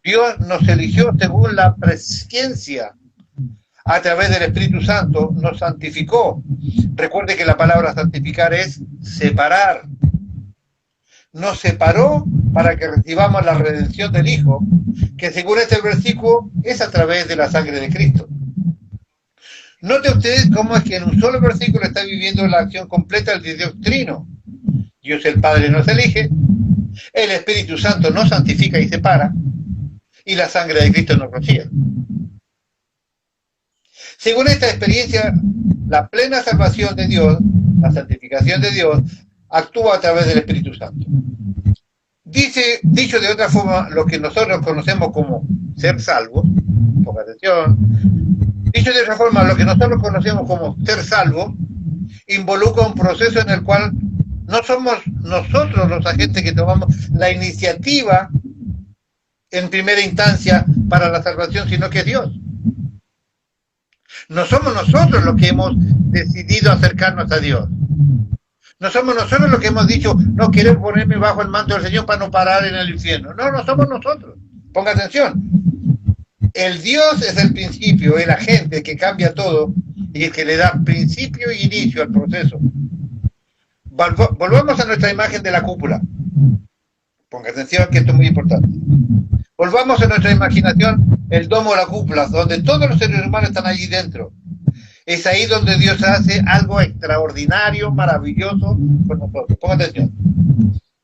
Dios nos eligió según la presciencia. A través del Espíritu Santo nos santificó. Recuerde que la palabra santificar es separar. Nos separó para que recibamos la redención del Hijo, que según este versículo es a través de la sangre de Cristo. Note usted cómo es que en un solo versículo está viviendo la acción completa del Dios Trino. Dios el Padre nos elige, el Espíritu Santo nos santifica y separa, y la sangre de Cristo nos rocía. Según esta experiencia, la plena salvación de Dios, la santificación de Dios, actúa a través del Espíritu Santo. Dicho de otra forma, lo que nosotros conocemos como ser salvos, ponga atención, dicho de otra forma, lo que nosotros conocemos como ser salvos, involucra un proceso en el cual no somos nosotros los agentes que tomamos la iniciativa en primera instancia para la salvación, sino que es Dios. No somos nosotros los que hemos decidido acercarnos a Dios. No somos nosotros los que hemos dicho, no quiero ponerme bajo el manto del Señor para no parar en el infierno. No, no somos nosotros. Ponga atención. El Dios es el principio, el agente que cambia todo y el que le da principio e inicio al proceso. Volvamos a nuestra imagen de la cúpula. Ponga atención que esto es muy importante. Volvamos a nuestra imaginación el domo o la cúpula, donde todos los seres humanos están allí dentro. Es ahí donde Dios hace algo extraordinario, maravilloso con nosotros. Ponga atención.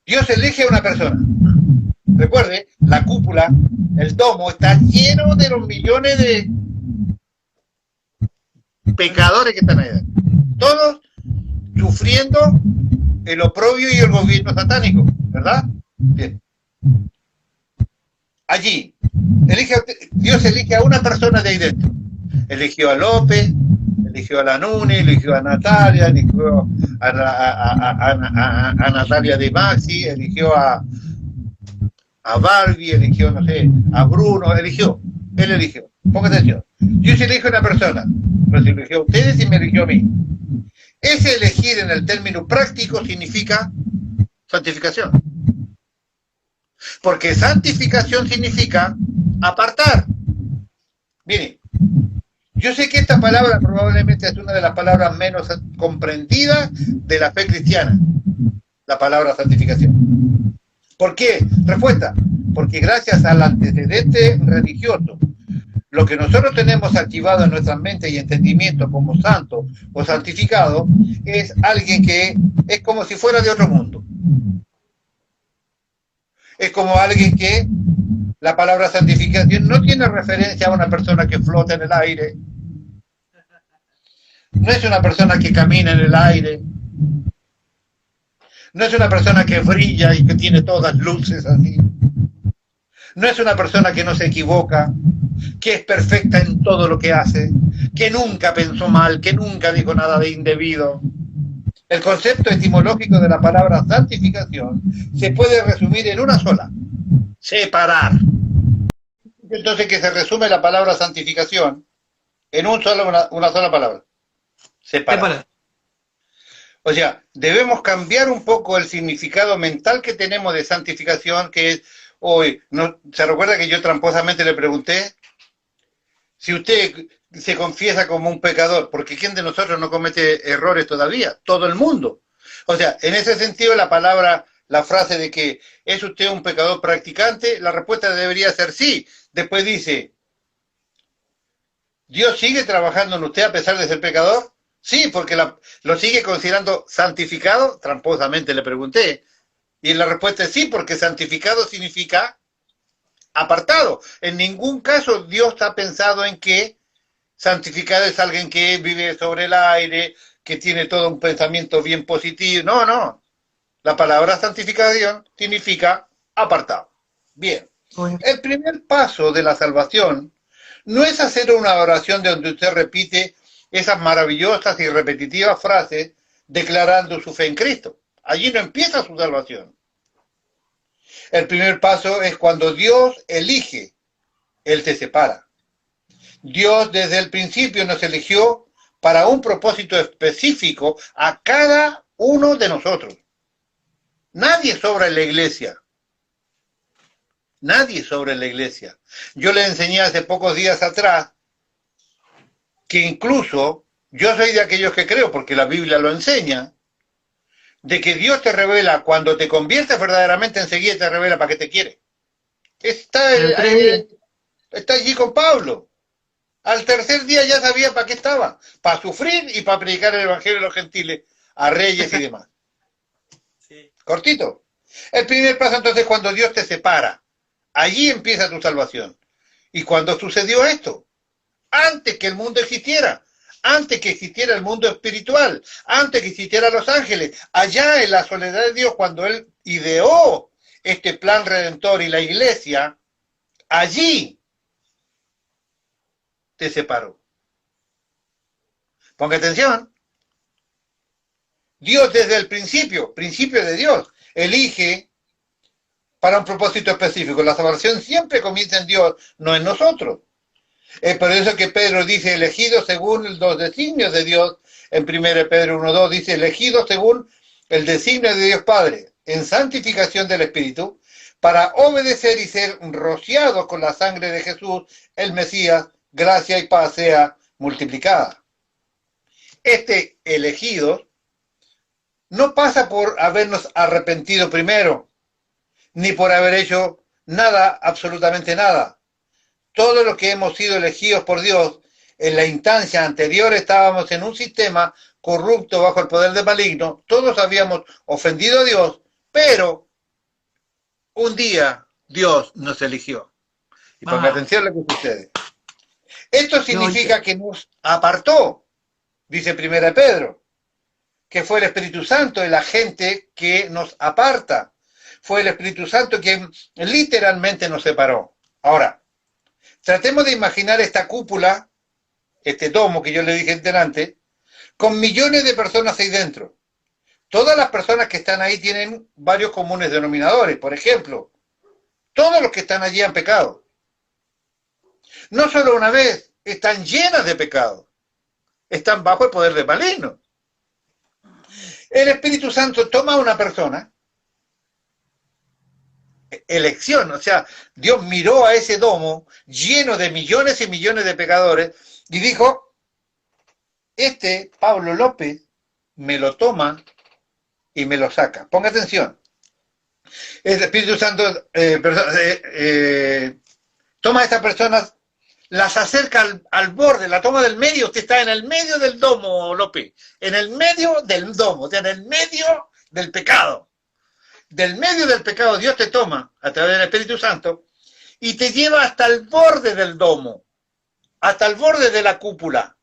Dios elige a una persona. Recuerde, la cúpula, el domo, está lleno de los millones pecadores que están ahí adentro. Todos sufriendo el oprobio y el gobierno satánico, ¿verdad? Bien. Allí, Dios elige a una persona de ahí dentro. Eligió a López, eligió a la Nuni, eligió a Natalia, eligió a Natalia de Maxi, eligió a Barbie, eligió, no sé, a Bruno, él eligió. Ponga atención. Dios elige a una persona, pero se eligió a ustedes y me eligió a mí. Ese elegir en el término práctico significa santificación. Porque santificación significa apartar. Mire, yo sé que esta palabra probablemente es una de las palabras menos comprendidas de la fe cristiana, la palabra santificación. ¿Por qué? Respuesta, porque gracias al antecedente religioso, lo que nosotros tenemos archivado en nuestra mente y entendimiento como santo o santificado es alguien que es como si fuera de otro mundo. Es como alguien que la palabra santificación no tiene referencia a una persona que flota en el aire, no es una persona que camina en el aire, no es una persona que brilla y que tiene todas luces así, no es una persona que no se equivoca, que es perfecta en todo lo que hace, que nunca pensó mal, que nunca dijo nada de indebido. El concepto etimológico de la palabra santificación se puede resumir en una sola: separar. Entonces, que se resume la palabra santificación en una sola palabra: separar. O sea, debemos cambiar un poco el significado mental que tenemos de santificación, que es, hoy, ¿no? ¿Se recuerda que yo tramposamente le pregunté si usted se confiesa como un pecador? Porque ¿quién de nosotros no comete errores todavía? Todo el mundo. O sea, en ese sentido la frase de que ¿es usted un pecador practicante? La respuesta debería ser sí. Después dice, ¿Dios sigue trabajando en usted a pesar de ser pecador? Sí, porque lo sigue considerando santificado. Tramposamente le pregunté. Y la respuesta es sí, porque santificado significa apartado. En ningún caso Dios ha pensado en que santificado es alguien que vive sobre el aire, que tiene todo un pensamiento bien positivo. No, no. La palabra santificación significa apartado. Bien. El primer paso de la salvación no es hacer una oración donde usted repite esas maravillosas y repetitivas frases declarando su fe en Cristo. Allí no empieza su salvación. El primer paso es cuando Dios elige, Él te separa. Dios desde el principio nos eligió para un propósito específico a cada uno de nosotros. Nadie sobra en la iglesia. Nadie sobra en la iglesia. Yo le enseñé hace pocos días atrás que incluso yo soy de aquellos que creo, porque la Biblia lo enseña, de que Dios te revela cuando te conviertes verdaderamente, enseguida te revela para qué te quiere. Está allí con Pablo. Al tercer día ya sabía para qué estaba, para sufrir y para predicar el evangelio a los gentiles, a reyes y demás. Sí. Cortito. El primer paso entonces es cuando Dios te separa. Allí empieza tu salvación. ¿Y cuando sucedió esto? Antes que el mundo existiera, antes que existiera el mundo espiritual, antes que existieran los ángeles, allá en la soledad de Dios, cuando Él ideó este plan redentor y la iglesia, allí te separó. Ponga atención. Dios desde el principio de Dios, elige para un propósito específico. La salvación siempre comienza en Dios, no en nosotros. Es por eso que Pedro dice elegido según los designios de Dios. En 1 Pedro 1:2 dice elegido según el designio de Dios Padre, en santificación del Espíritu, para obedecer y ser rociados con la sangre de Jesús, el Mesías, gracia y paz sea multiplicada. Este elegido no pasa por habernos arrepentido primero, ni por haber hecho nada, absolutamente nada. Todos los que hemos sido elegidos por Dios, en la instancia anterior estábamos en un sistema corrupto bajo el poder del maligno, todos habíamos ofendido a Dios, pero un día Dios nos eligió. Y ponga atención a lo que sucede. Esto significa que nos apartó. dice Primera de Pedro, que fue el Espíritu Santo el agente que nos aparta. Fue el Espíritu Santo quien literalmente nos separó. Ahora, tratemos de imaginar esta cúpula, este domo que yo le dije delante, con millones de personas ahí dentro. Todas las personas que están ahí tienen varios comunes denominadores. Por ejemplo, todos los que están allí han pecado. No solo una vez, están llenas de pecado. Están bajo el poder del maligno. El Espíritu Santo toma a una persona, elección, o sea, Dios miró a ese domo lleno de millones y millones de pecadores y dijo, este Pablo López me lo toma y me lo saca. Ponga atención. El Espíritu Santo toma a estas personas, las acerca al borde, la toma del medio. Usted está en el medio del domo, López, en el medio del domo, o sea, en el medio del pecado. Del medio del pecado Dios te toma a través del Espíritu Santo y te lleva hasta el borde del domo, hasta el borde de la cúpula.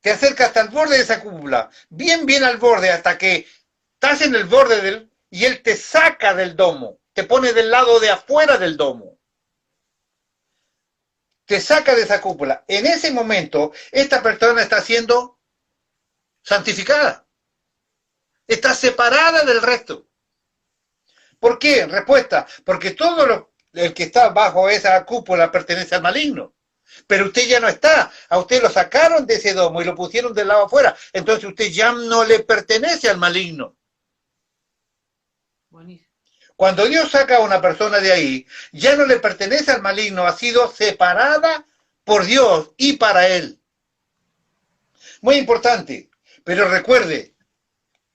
Te acerca hasta el borde de esa cúpula, bien al borde, hasta que estás en el borde del, y Él te saca del domo, te pone del lado de afuera del domo. Te saca de esa cúpula. En ese momento, esta persona está siendo santificada. Está separada del resto. ¿Por qué? Respuesta, porque todo el que está bajo esa cúpula pertenece al maligno. Pero usted ya no está. A usted lo sacaron de ese domo y lo pusieron del lado afuera. Entonces usted ya no le pertenece al maligno. Buenísimo. Cuando Dios saca a una persona de ahí, ya no le pertenece al maligno, ha sido separada por Dios y para Él. Muy importante. Pero recuerde,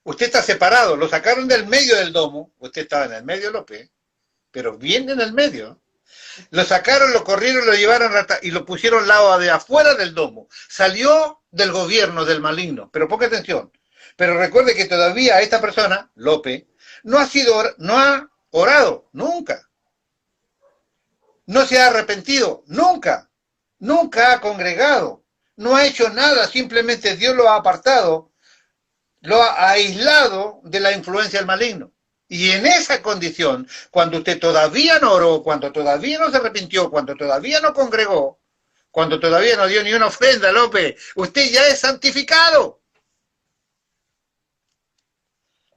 usted está separado, lo sacaron del medio del domo, usted estaba en el medio, López, pero bien en el medio. Lo sacaron, lo corrieron, lo llevaron y lo pusieron al lado de afuera del domo. Salió del gobierno del maligno, pero ponga atención. Pero recuerde que todavía esta persona, López, no ha orado, nunca. No se ha arrepentido, nunca. Nunca ha congregado. No ha hecho nada, simplemente Dios lo ha apartado, lo ha aislado de la influencia del maligno. Y en esa condición, cuando usted todavía no oró, cuando todavía no se arrepintió, cuando todavía no congregó, cuando todavía no dio ni una ofrenda, López, usted ya es santificado.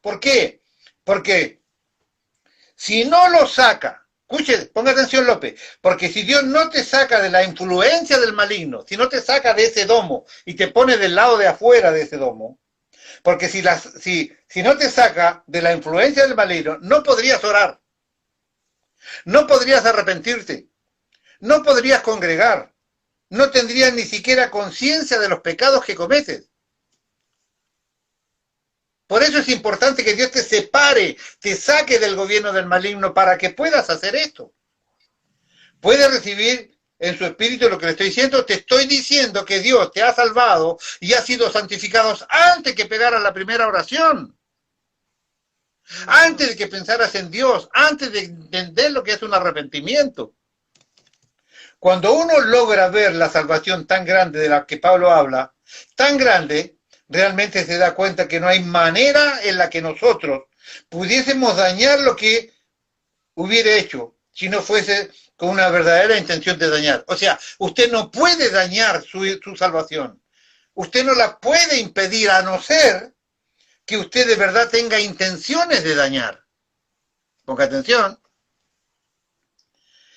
¿Por qué? Porque si no lo saca, escuche, ponga atención, López, porque si Dios no te saca de la influencia del maligno, si no te saca de ese domo y te pone del lado de afuera de ese domo, porque si no te saca de la influencia del maligno, no podrías orar, no podrías arrepentirte, no podrías congregar, no tendrías ni siquiera conciencia de los pecados que cometes. Por eso es importante que Dios te separe, te saque del gobierno del maligno para que puedas hacer esto. Puedes recibir en su espíritu lo que le estoy diciendo. Te estoy diciendo que Dios te ha salvado y ha sido santificado antes que pegaras la primera oración. Antes de que pensaras en Dios, antes de entender lo que es un arrepentimiento. Cuando uno logra ver la salvación tan grande de la que Pablo habla, tan grande, realmente se da cuenta que no hay manera en la que nosotros pudiésemos dañar lo que hubiera hecho si no fuese con una verdadera intención de dañar. O sea, usted no puede dañar su salvación. Usted no la puede impedir a no ser que usted de verdad tenga intenciones de dañar. Ponga atención.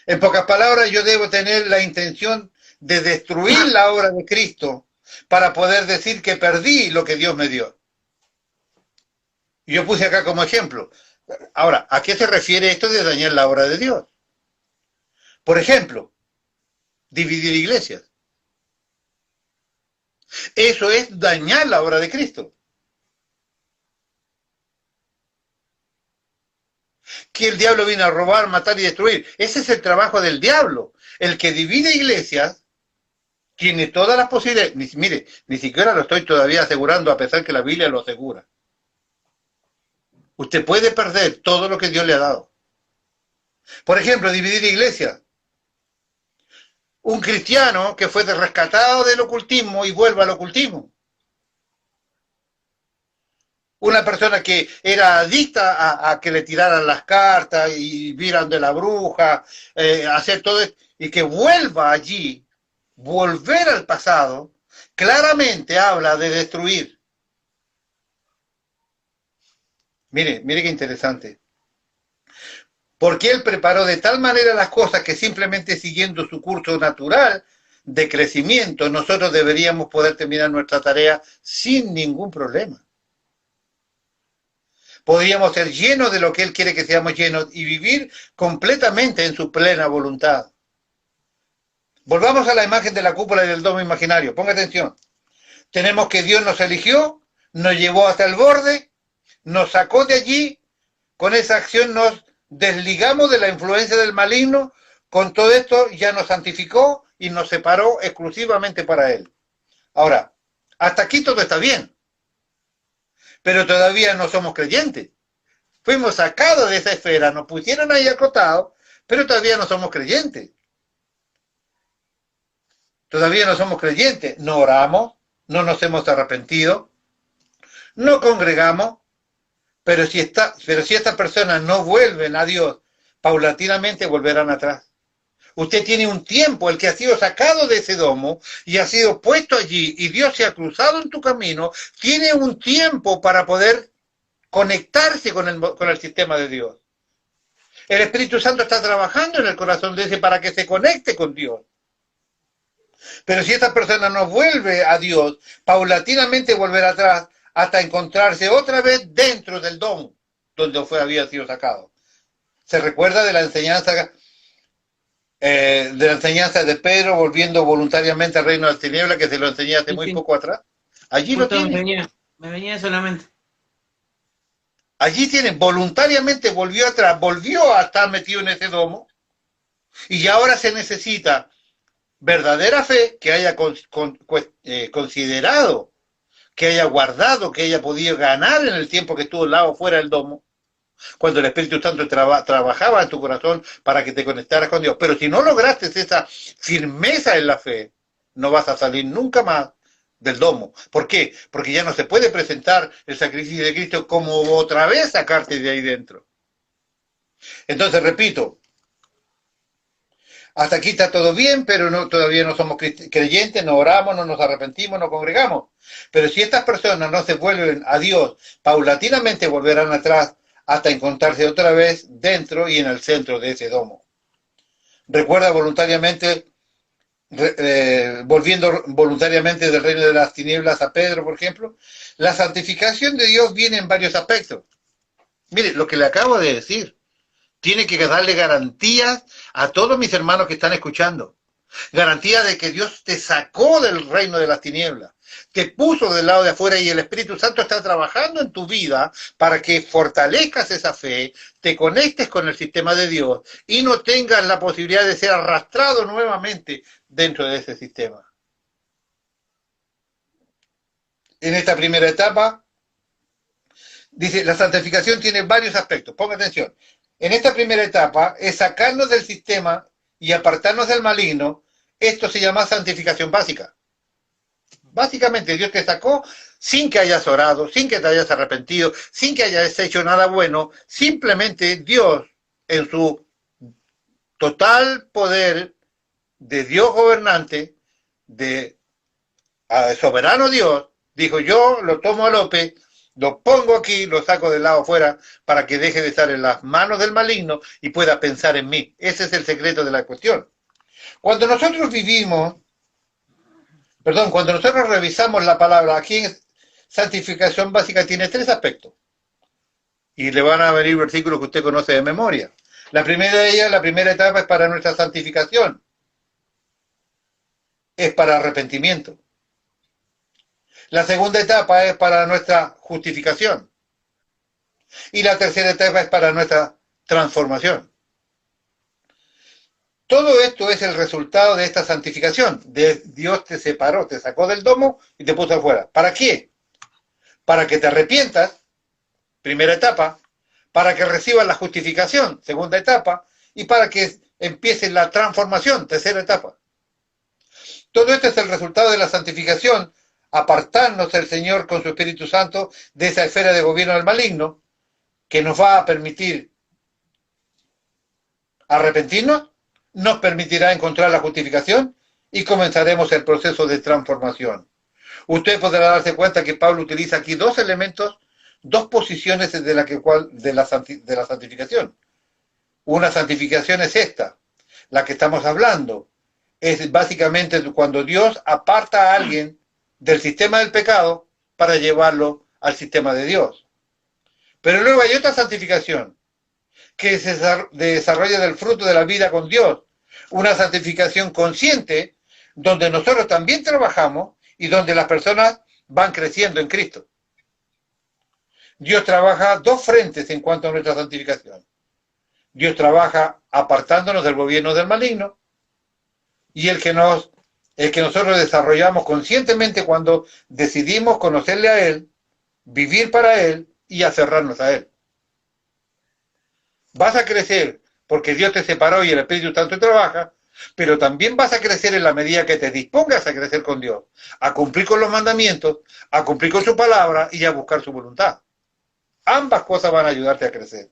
En pocas palabras, yo debo tener la intención de destruir la obra de Cristo para poder decir que perdí lo que Dios me dio. Y yo puse acá como ejemplo. Ahora, ¿a qué se refiere esto de dañar la obra de Dios? Por ejemplo, dividir iglesias. Eso es dañar la obra de Cristo. Que el diablo vino a robar, matar y destruir. Ese es el trabajo del diablo. El que divide iglesias tiene todas las posibilidades. Mire, ni siquiera lo estoy todavía asegurando a pesar que la Biblia lo asegura. Usted puede perder todo lo que Dios le ha dado. Por ejemplo, dividir iglesias. un cristiano que fue rescatado del ocultismo y vuelve al ocultismo. Una persona que era adicta a que le tiraran las cartas y vieran de la bruja, hacer todo esto, y que vuelva allí, volver al pasado, claramente habla de destruir. Mire, mire qué interesante. Porque él preparó de tal manera las cosas que simplemente siguiendo su curso natural de crecimiento, nosotros deberíamos poder terminar nuestra tarea sin ningún problema. Podríamos ser llenos de lo que Él quiere que seamos llenos y vivir completamente en su plena voluntad. Volvamos a la imagen de la cúpula y del domo imaginario. Ponga atención. Tenemos que Dios nos eligió, nos llevó hasta el borde, nos sacó de allí, con esa acción nos desligamos de la influencia del maligno, con todo esto ya nos santificó y nos separó exclusivamente para Él. Ahora, hasta aquí todo está bien, pero todavía no somos creyentes. Fuimos sacados de esa esfera, nos pusieron ahí acotados, pero todavía no somos creyentes. Todavía no somos creyentes, no oramos, no nos hemos arrepentido, no congregamos, pero si estas personas no vuelven a Dios, paulatinamente volverán atrás. Usted tiene un tiempo, el que ha sido sacado de ese domo y ha sido puesto allí y Dios se ha cruzado en tu camino, tiene un tiempo para poder conectarse con el sistema de Dios. El Espíritu Santo está trabajando en el corazón de ese para que se conecte con Dios. Pero si esta persona no vuelve a Dios, paulatinamente volverá atrás hasta encontrarse otra vez dentro del domo donde había sido sacado. ¿Se recuerda de la enseñanza de Pedro volviendo voluntariamente al reino de las tinieblas que se lo enseñé hace muy poco atrás? Allí lo tiene. Me venía solamente. Allí tiene, voluntariamente volvió atrás, volvió a estar metido en ese domo y ahora se necesita verdadera fe que haya considerado, que haya guardado, que haya podido ganar en el tiempo que estuvo al lado fuera del domo, cuando el Espíritu Santo trabajaba en tu corazón para que te conectaras con Dios. Pero si no lograste esa firmeza en la fe, no vas a salir nunca más del domo. ¿Por qué? Porque ya no se puede presentar el sacrificio de Cristo como otra vez sacarte de ahí dentro. Entonces, repito, hasta aquí está todo bien, pero todavía no somos creyentes, no oramos, no nos arrepentimos, no congregamos. Pero si estas personas no se vuelven a Dios, paulatinamente volverán atrás hasta encontrarse otra vez dentro y en el centro de ese domo. Recuerda voluntariamente, volviendo voluntariamente del reino de las tinieblas a Pedro, por ejemplo, la santificación de Dios viene en varios aspectos. Mire, lo que le acabo de decir, tiene que darle garantías a todos mis hermanos que están escuchando. Garantía de que Dios te sacó del reino de las tinieblas, te puso del lado de afuera y el Espíritu Santo está trabajando en tu vida para que fortalezcas esa fe, te conectes con el sistema de Dios y no tengas la posibilidad de ser arrastrado nuevamente dentro de ese sistema. En esta primera etapa, dice, la santificación tiene varios aspectos. Ponga atención. En esta primera etapa es sacarnos del sistema y apartarnos del maligno. Esto se llama santificación básica. Básicamente Dios te sacó sin que hayas orado, sin que te hayas arrepentido, sin que hayas hecho nada bueno. Simplemente Dios, en su total poder de Dios gobernante, de soberano Dios, dijo, yo lo tomo a López, lo pongo aquí, lo saco del lado afuera para que deje de estar en las manos del maligno y pueda pensar en mí. Ese es el secreto de la cuestión. Cuando nosotros cuando nosotros revisamos la palabra, aquí en santificación básica tiene tres aspectos. Y le van a venir versículos que usted conoce de memoria. La primera de ellas, la primera etapa es para nuestra santificación. Es para arrepentimiento. La segunda etapa es para nuestra justificación. Y la tercera etapa es para nuestra transformación. Todo esto es el resultado de esta santificación. Dios te separó, te sacó del domo y te puso afuera. ¿Para qué? Para que te arrepientas, primera etapa, para que recibas la justificación, segunda etapa, y para que empiece la transformación, tercera etapa. Todo esto es el resultado de la santificación, apartarnos el Señor con su Espíritu Santo de esa esfera de gobierno del maligno, que nos va a permitir arrepentirnos, nos permitirá encontrar la justificación y comenzaremos el proceso de transformación. Usted podrá darse cuenta que Pablo utiliza aquí dos elementos, dos posiciones de la santificación. Una santificación es esta, la que estamos hablando. Es básicamente cuando Dios aparta a alguien del sistema del pecado para llevarlo al sistema de Dios. Pero luego hay otra santificación que se desarrolla del fruto de la vida con Dios. Una santificación consciente donde nosotros también trabajamos y donde las personas van creciendo en Cristo. Dios trabaja dos frentes en cuanto a nuestra santificación. Dios trabaja apartándonos del gobierno del maligno y el que nosotros desarrollamos conscientemente cuando decidimos conocerle a Él, vivir para Él y aferrarnos a Él. Vas a crecer porque Dios te separó y el Espíritu Santo trabaja, pero también vas a crecer en la medida que te dispongas a crecer con Dios, a cumplir con los mandamientos, a cumplir con su palabra y a buscar su voluntad. Ambas cosas van a ayudarte a crecer.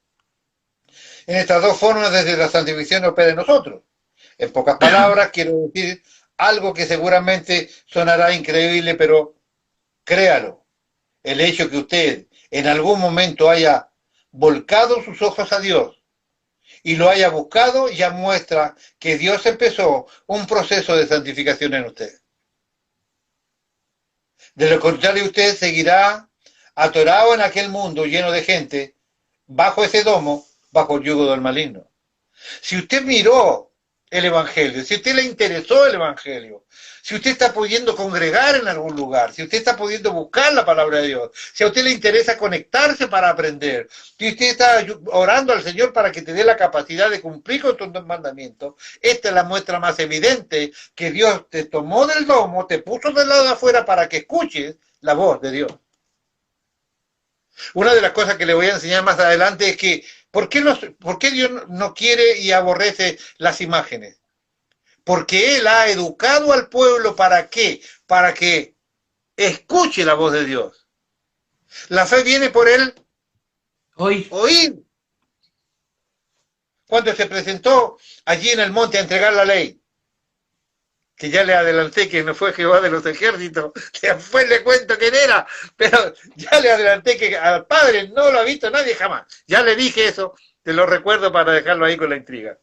En estas dos formas desde la santificación opera en nosotros. En pocas palabras quiero decir algo que seguramente sonará increíble, pero créalo. El hecho que usted en algún momento haya volcado sus ojos a Dios y lo haya buscado ya muestra que Dios empezó un proceso de santificación en usted. De lo contrario, usted seguirá atorado en aquel mundo lleno de gente, bajo ese domo, bajo el yugo del maligno. Si usted miró el Evangelio, si a usted le interesó el Evangelio, si usted está pudiendo congregar en algún lugar, si usted está pudiendo buscar la palabra de Dios, si a usted le interesa conectarse para aprender, si usted está orando al Señor para que te dé la capacidad de cumplir con tus mandamientos, esta es la muestra más evidente que Dios te tomó del domo, te puso del lado de afuera para que escuches la voz de Dios. Una de las cosas que le voy a enseñar más adelante es que ¿por qué Dios no quiere y aborrece las imágenes? Porque Él ha educado al pueblo ¿para qué? Para que escuche la voz de Dios. La fe viene por el oír. Cuando se presentó allí en el monte a entregar la ley, que ya le adelanté que no fue Jehová de los ejércitos, después le cuento quién era, pero ya le adelanté que al Padre no lo ha visto nadie jamás. Ya le dije eso, te lo recuerdo para dejarlo ahí con la intriga.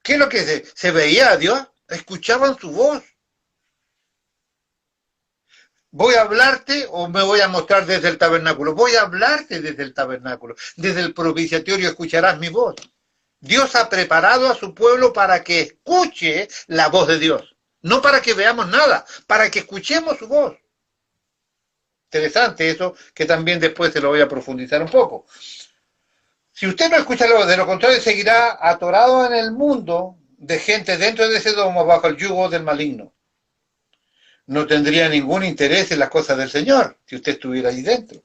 ¿Qué es lo que se veía a Dios? Escuchaban su voz. ¿Voy a hablarte o me voy a mostrar desde el tabernáculo? Voy a hablarte desde el tabernáculo. Desde el propiciatorio escucharás mi voz. Dios ha preparado a su pueblo para que escuche la voz de Dios. No para que veamos nada, para que escuchemos su voz. Interesante eso, que también después se lo voy a profundizar un poco. Si usted no escucha la voz, de lo contrario seguirá atorado en el mundo de gente dentro de ese domo bajo el yugo del maligno. No tendría ningún interés en las cosas del Señor si usted estuviera ahí dentro.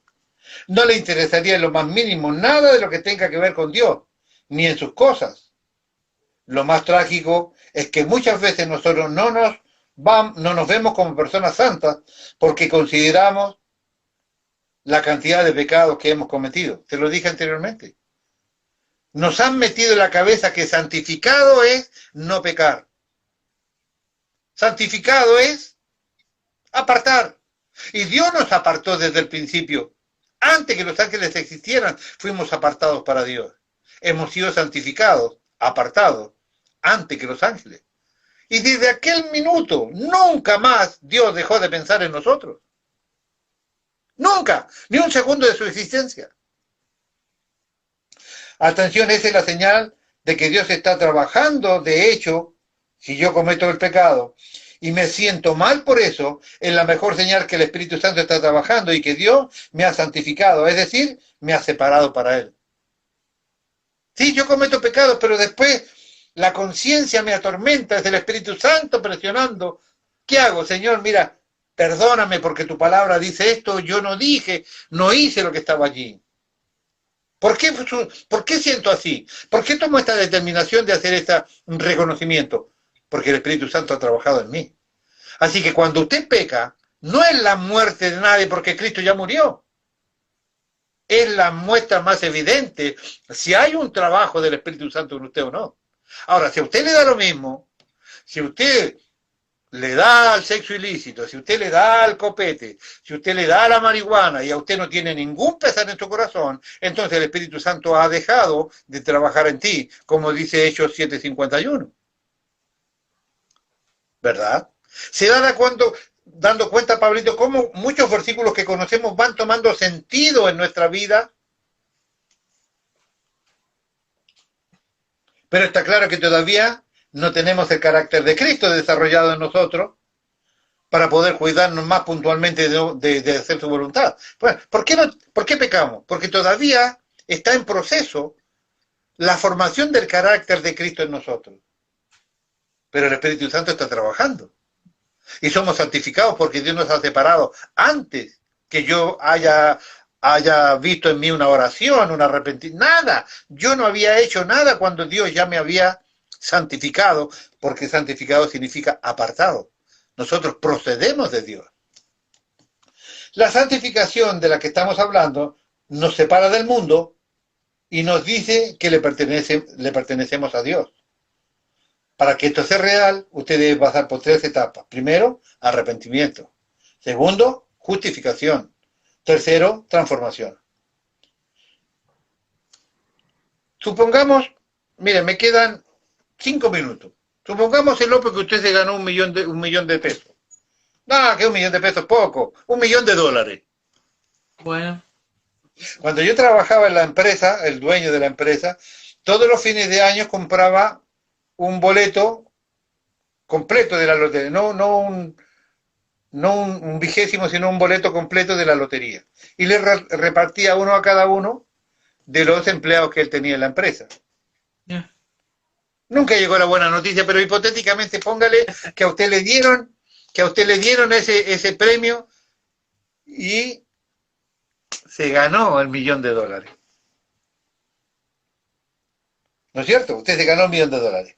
No le interesaría en lo más mínimo nada de lo que tenga que ver con Dios, ni en sus cosas. Lo más trágico es que muchas veces nosotros no nos vemos como personas santas porque consideramos la cantidad de pecados que hemos cometido. Te lo dije anteriormente. Nos han metido en la cabeza que santificado es no pecar. Santificado es apartar. Y Dios nos apartó desde el principio. Antes que los ángeles existieran, fuimos apartados para Dios. Hemos sido santificados, apartados, antes que los ángeles. Y desde aquel minuto, nunca más Dios dejó de pensar en nosotros. Nunca, ni un segundo de su existencia. Atención, esa es la señal de que Dios está trabajando. De hecho, si yo cometo el pecado y me siento mal por eso, es la mejor señal que el Espíritu Santo está trabajando y que Dios me ha santificado, es decir, me ha separado para Él. Sí, yo cometo pecados, pero después la conciencia me atormenta, es el Espíritu Santo presionando. ¿Qué hago, Señor? Mira, perdóname porque tu palabra dice esto, yo no dije, no hice lo que estaba allí. ¿Por qué siento así? ¿Por qué tomo esta determinación de hacer este reconocimiento? porque el Espíritu Santo ha trabajado en mí. Así que cuando usted peca, no es la muerte de nadie porque Cristo ya murió. Es la muestra más evidente si hay un trabajo del Espíritu Santo en usted o no. Ahora, si a usted le da lo mismo, si usted le da al sexo ilícito, si usted le da al copete, si usted le da a la marihuana y a usted no tiene ningún pesar en su corazón, entonces el Espíritu Santo ha dejado de trabajar en ti, como dice Hechos 7:51. ¿Verdad? Se da dando cuenta, Pablito, cómo muchos versículos que conocemos van tomando sentido en nuestra vida. Pero está claro que todavía no tenemos el carácter de Cristo desarrollado en nosotros para poder cuidarnos más puntualmente de hacer su voluntad. Bueno, ¿por qué pecamos? Porque todavía está en proceso la formación del carácter de Cristo en nosotros. Pero el Espíritu Santo está trabajando. Y somos santificados porque Dios nos ha separado antes que yo haya visto en mí una oración, un arrepentimiento, nada. Yo no había hecho nada cuando Dios ya me había santificado, porque santificado significa apartado. Nosotros procedemos de Dios. La santificación de la que estamos hablando nos separa del mundo y nos dice que le pertenecemos a Dios. Para que esto sea real, usted debe pasar por 3 etapas. Primero, arrepentimiento. Segundo, justificación. Tercero, transformación. Supongamos, mire, me quedan 5 minutos. Supongamos, el López, que usted se ganó un millón de pesos. No, que $1 millón de pesos poco. $1 millón. Bueno. Cuando yo trabajaba en la empresa, el dueño de la empresa, todos los fines de año compraba un boleto completo de la lotería, no un vigésimo, sino un boleto completo de la lotería. Y le repartía uno a cada uno de los empleados que él tenía en la empresa. Yeah. Nunca llegó la buena noticia, pero hipotéticamente póngale que a usted le dieron ese premio y se ganó el $1 millón. ¿No es cierto? Usted se ganó $1 millón.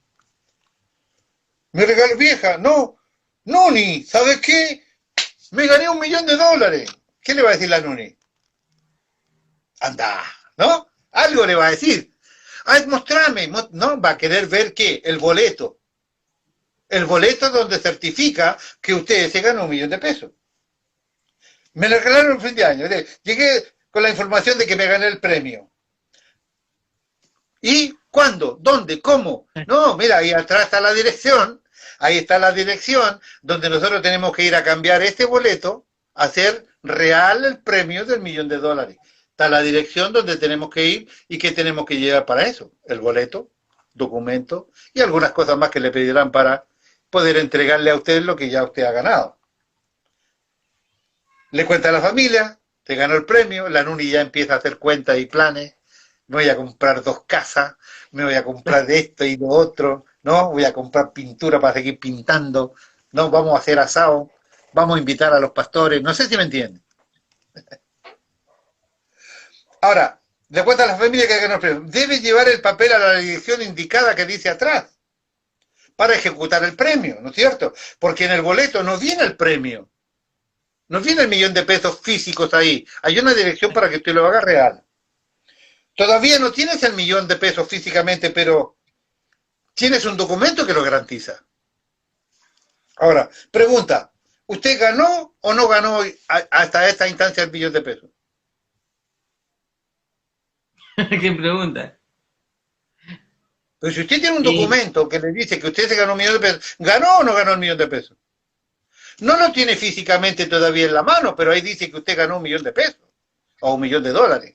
Me regaló, vieja, no, Nuni, ¿sabes qué? Me gané $1 millón. ¿Qué le va a decir la Nuni? Anda, ¿no? Algo le va a decir. Ay, mostrame, no, va a querer ver qué, el boleto. El boleto donde certifica que usted se ganó $1 millón. Me lo regalaron el fin de año. Llegué con la información de que me gané el premio. ¿Y cuándo? ¿Dónde? ¿Cómo? No, mira, ahí atrás está la dirección. Ahí está la dirección donde nosotros tenemos que ir a cambiar este boleto, a hacer real el premio del $1 millón. Está la dirección donde tenemos que ir y qué tenemos que llevar para eso. El boleto, documento y algunas cosas más que le pedirán para poder entregarle a usted lo que ya usted ha ganado. Le cuenta a la familia, te ganó el premio, la Nuni ya empieza a hacer cuentas y planes. Me voy a comprar 2 casas, me voy a comprar esto y lo otro, ¿no? Voy a comprar pintura para seguir pintando, ¿no? Vamos a hacer asado, vamos a invitar a los pastores, no sé si me entienden. Ahora, le cuenta a la familia que ganó el premio. Debe llevar el papel a la dirección indicada que dice atrás para ejecutar el premio, ¿no es cierto? Porque en el boleto no viene el premio, no viene el $1 millón físicos ahí, hay una dirección para que usted lo haga real. Todavía no tienes el $1 millón físicamente, pero tienes un documento que lo garantiza. Ahora, pregunta, ¿usted ganó o no ganó hasta esta instancia el $1 millón? ¿Qué pregunta? Pero si usted tiene un documento que le dice que usted se ganó $1 millón, ¿ganó o no ganó el $1 millón? No lo tiene físicamente todavía en la mano, pero ahí dice que usted ganó $1 millón o $1 millón.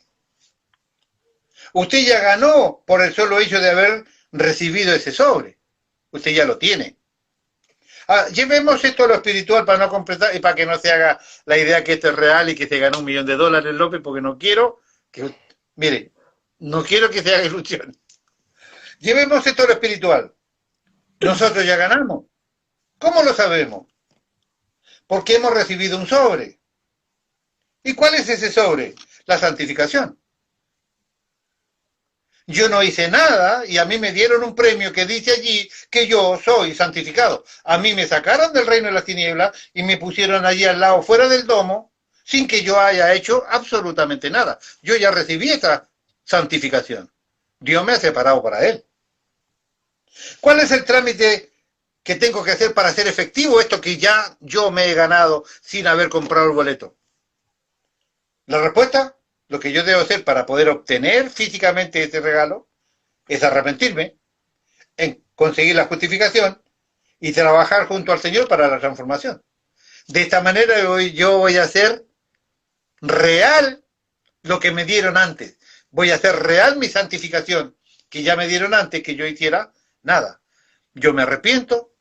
Usted ya ganó por el solo hecho de haber recibido ese sobre. Usted ya lo tiene. Llevemos esto a lo espiritual para no completar y para que no se haga la idea que esto es real y que se ganó $1 millón, López, porque no quiero que, mire, no quiero que se haga ilusión. Llevemos esto a lo espiritual. Nosotros ya ganamos. ¿Cómo lo sabemos? Porque hemos recibido un sobre. ¿Y cuál es ese sobre? La santificación. Yo no hice nada y a mí me dieron un premio que dice allí que yo soy santificado. A mí me sacaron del reino de las tinieblas y me pusieron allí al lado, fuera del domo, sin que yo haya hecho absolutamente nada. Yo ya recibí esa santificación. Dios me ha separado para Él. ¿Cuál es el trámite que tengo que hacer para hacer efectivo esto que ya yo me he ganado sin haber comprado el boleto? La respuesta, lo que yo debo hacer para poder obtener físicamente este regalo, es arrepentirme, en conseguir la justificación y trabajar junto al Señor para la transformación. De esta manera yo voy a hacer real lo que me dieron antes. Voy a hacer real mi santificación, que ya me dieron antes que yo hiciera nada. Yo me arrepiento,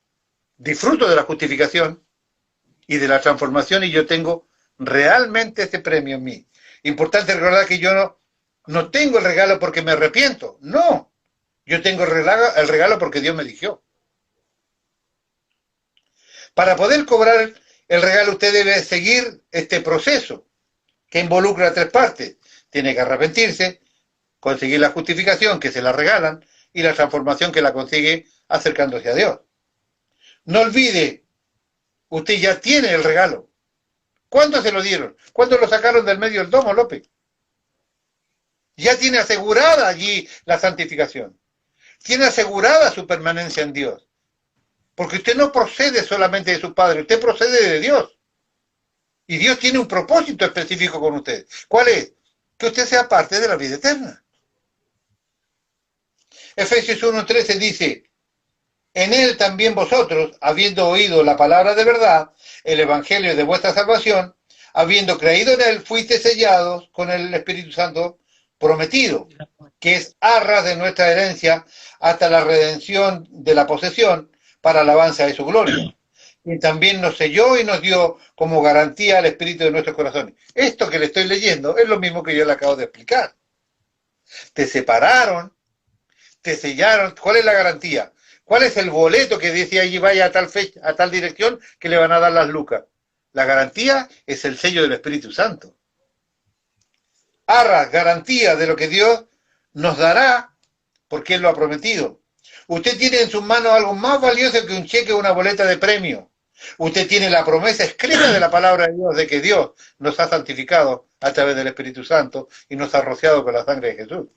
disfruto de la justificación y de la transformación y yo tengo realmente ese premio en mí. Importante recordar que yo no tengo el regalo porque me arrepiento. No, yo tengo el regalo porque Dios me eligió. Para poder cobrar el regalo usted debe seguir este proceso que involucra tres partes. Tiene que arrepentirse, conseguir la justificación que se la regalan y la transformación que la consigue acercándose a Dios. No olvide, usted ya tiene el regalo. ¿Cuándo se lo dieron? ¿Cuándo lo sacaron del medio del domo, López? Ya tiene asegurada allí la santificación. Tiene asegurada su permanencia en Dios. Porque usted no procede solamente de su Padre, usted procede de Dios. Y Dios tiene un propósito específico con usted. ¿Cuál es? Que usted sea parte de la vida eterna. Efesios 1:13 dice, en él también vosotros, habiendo oído la palabra de verdad, el evangelio de vuestra salvación, habiendo creído en él, fuiste sellados con el Espíritu Santo prometido, que es arras de nuestra herencia hasta la redención de la posesión para alabanza de su gloria. Y también nos selló y nos dio como garantía al Espíritu de nuestros corazones. Esto que le estoy leyendo es lo mismo que yo le acabo de explicar. Te separaron, te sellaron. ¿Cuál es la garantía? ¿Cuál es el boleto que dice allí vaya a tal fecha, a tal dirección que le van a dar las lucas? La garantía es el sello del Espíritu Santo. Arras, garantía de lo que Dios nos dará porque Él lo ha prometido. Usted tiene en sus manos algo más valioso que un cheque o una boleta de premio. Usted tiene la promesa escrita de la palabra de Dios de que Dios nos ha santificado a través del Espíritu Santo y nos ha rociado con la sangre de Jesús.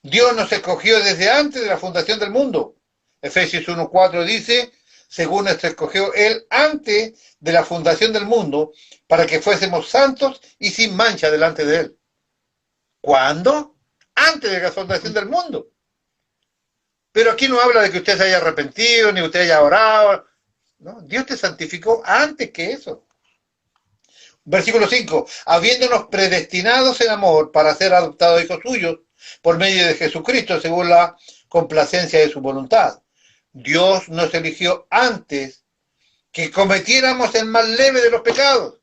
Dios nos escogió desde antes de la fundación del mundo. Efesios 1:4 dice, según nos escogió Él antes de la fundación del mundo, para que fuésemos santos y sin mancha delante de Él. ¿Cuándo? Antes de la fundación del mundo. Pero aquí no habla de que usted se haya arrepentido, ni usted haya orado. No, Dios te santificó antes que eso. Versículo 5. Habiéndonos predestinados en amor para ser adoptados hijos suyos por medio de Jesucristo, según la complacencia de su voluntad. Dios nos eligió antes que cometiéramos el más leve de los pecados.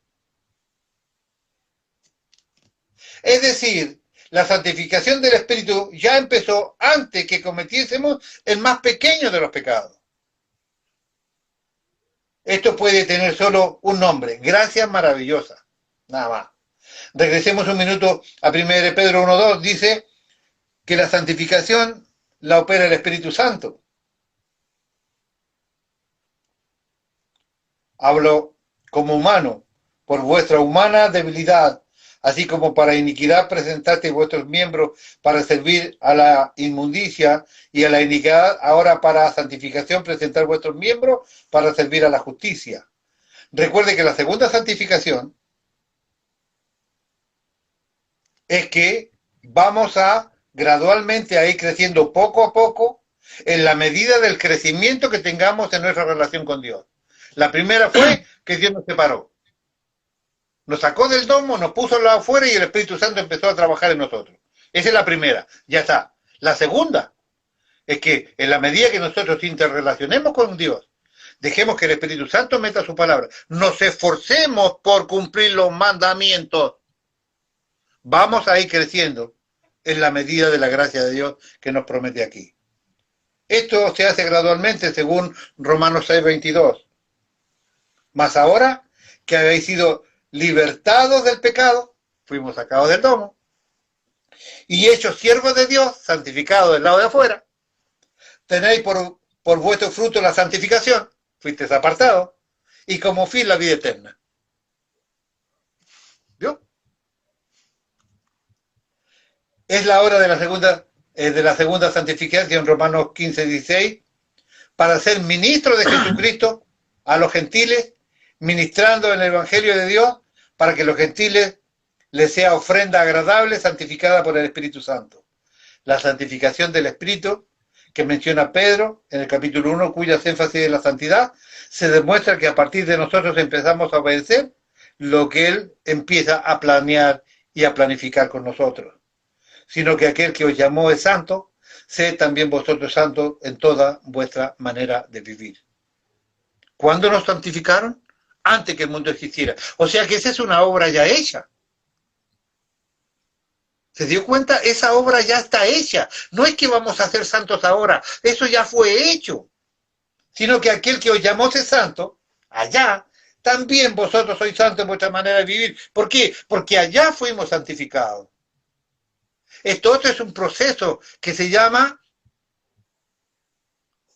Es decir, la santificación del Espíritu ya empezó antes que cometiésemos el más pequeño de los pecados. Esto puede tener solo un nombre, gracia maravillosa, nada más. Regresemos un minuto a 1 Pedro 1:2, dice que la santificación la opera el Espíritu Santo. Hablo como humano, por vuestra humana debilidad, así como para iniquidad presentasteis vuestros miembros para servir a la inmundicia y a la iniquidad, ahora para santificación presentar vuestros miembros para servir a la justicia. Recuerde que la segunda santificación es que vamos a gradualmente a ir creciendo poco a poco en la medida del crecimiento que tengamos en nuestra relación con Dios. La primera fue que Dios nos separó. Nos sacó del domo, nos puso al lado afuera y el Espíritu Santo empezó a trabajar en nosotros. Esa es la primera, ya está. La segunda es que en la medida que nosotros interrelacionemos con Dios, dejemos que el Espíritu Santo meta su palabra, nos esforcemos por cumplir los mandamientos, vamos a ir creciendo en la medida de la gracia de Dios que nos promete aquí. Esto se hace gradualmente según Romanos 6:22. Mas ahora que habéis sido libertados del pecado, fuimos sacados del domo, Y hechos siervos de Dios, santificados del lado de afuera, tenéis por vuestro fruto la santificación, fuisteis apartados, y como fin la vida eterna. ¿Vio? Es la hora de la segunda santificación, Romanos 15:16, para ser ministro de Jesucristo a los gentiles, ministrando en el Evangelio de Dios, para que los gentiles les sea ofrenda agradable, santificada por el Espíritu Santo. La santificación del Espíritu, que menciona Pedro en el capítulo 1, cuyas énfasis en la santidad, se demuestra que a partir de nosotros empezamos a obedecer lo que Él empieza a planear y a planificar con nosotros. Sino que aquel que os llamó es santo, sed también vosotros santos en toda vuestra manera de vivir. ¿Cuándo nos santificaron? Antes que el mundo existiera. O sea que esa es una obra ya hecha. ¿Se dio cuenta? Esa obra ya está hecha. No es que vamos a ser santos ahora, eso ya fue hecho. Sino que aquel que os llamó es santo, allá, también vosotros sois santos en vuestra manera de vivir. ¿Por qué? Porque allá fuimos santificados. Esto otro es un proceso que se llama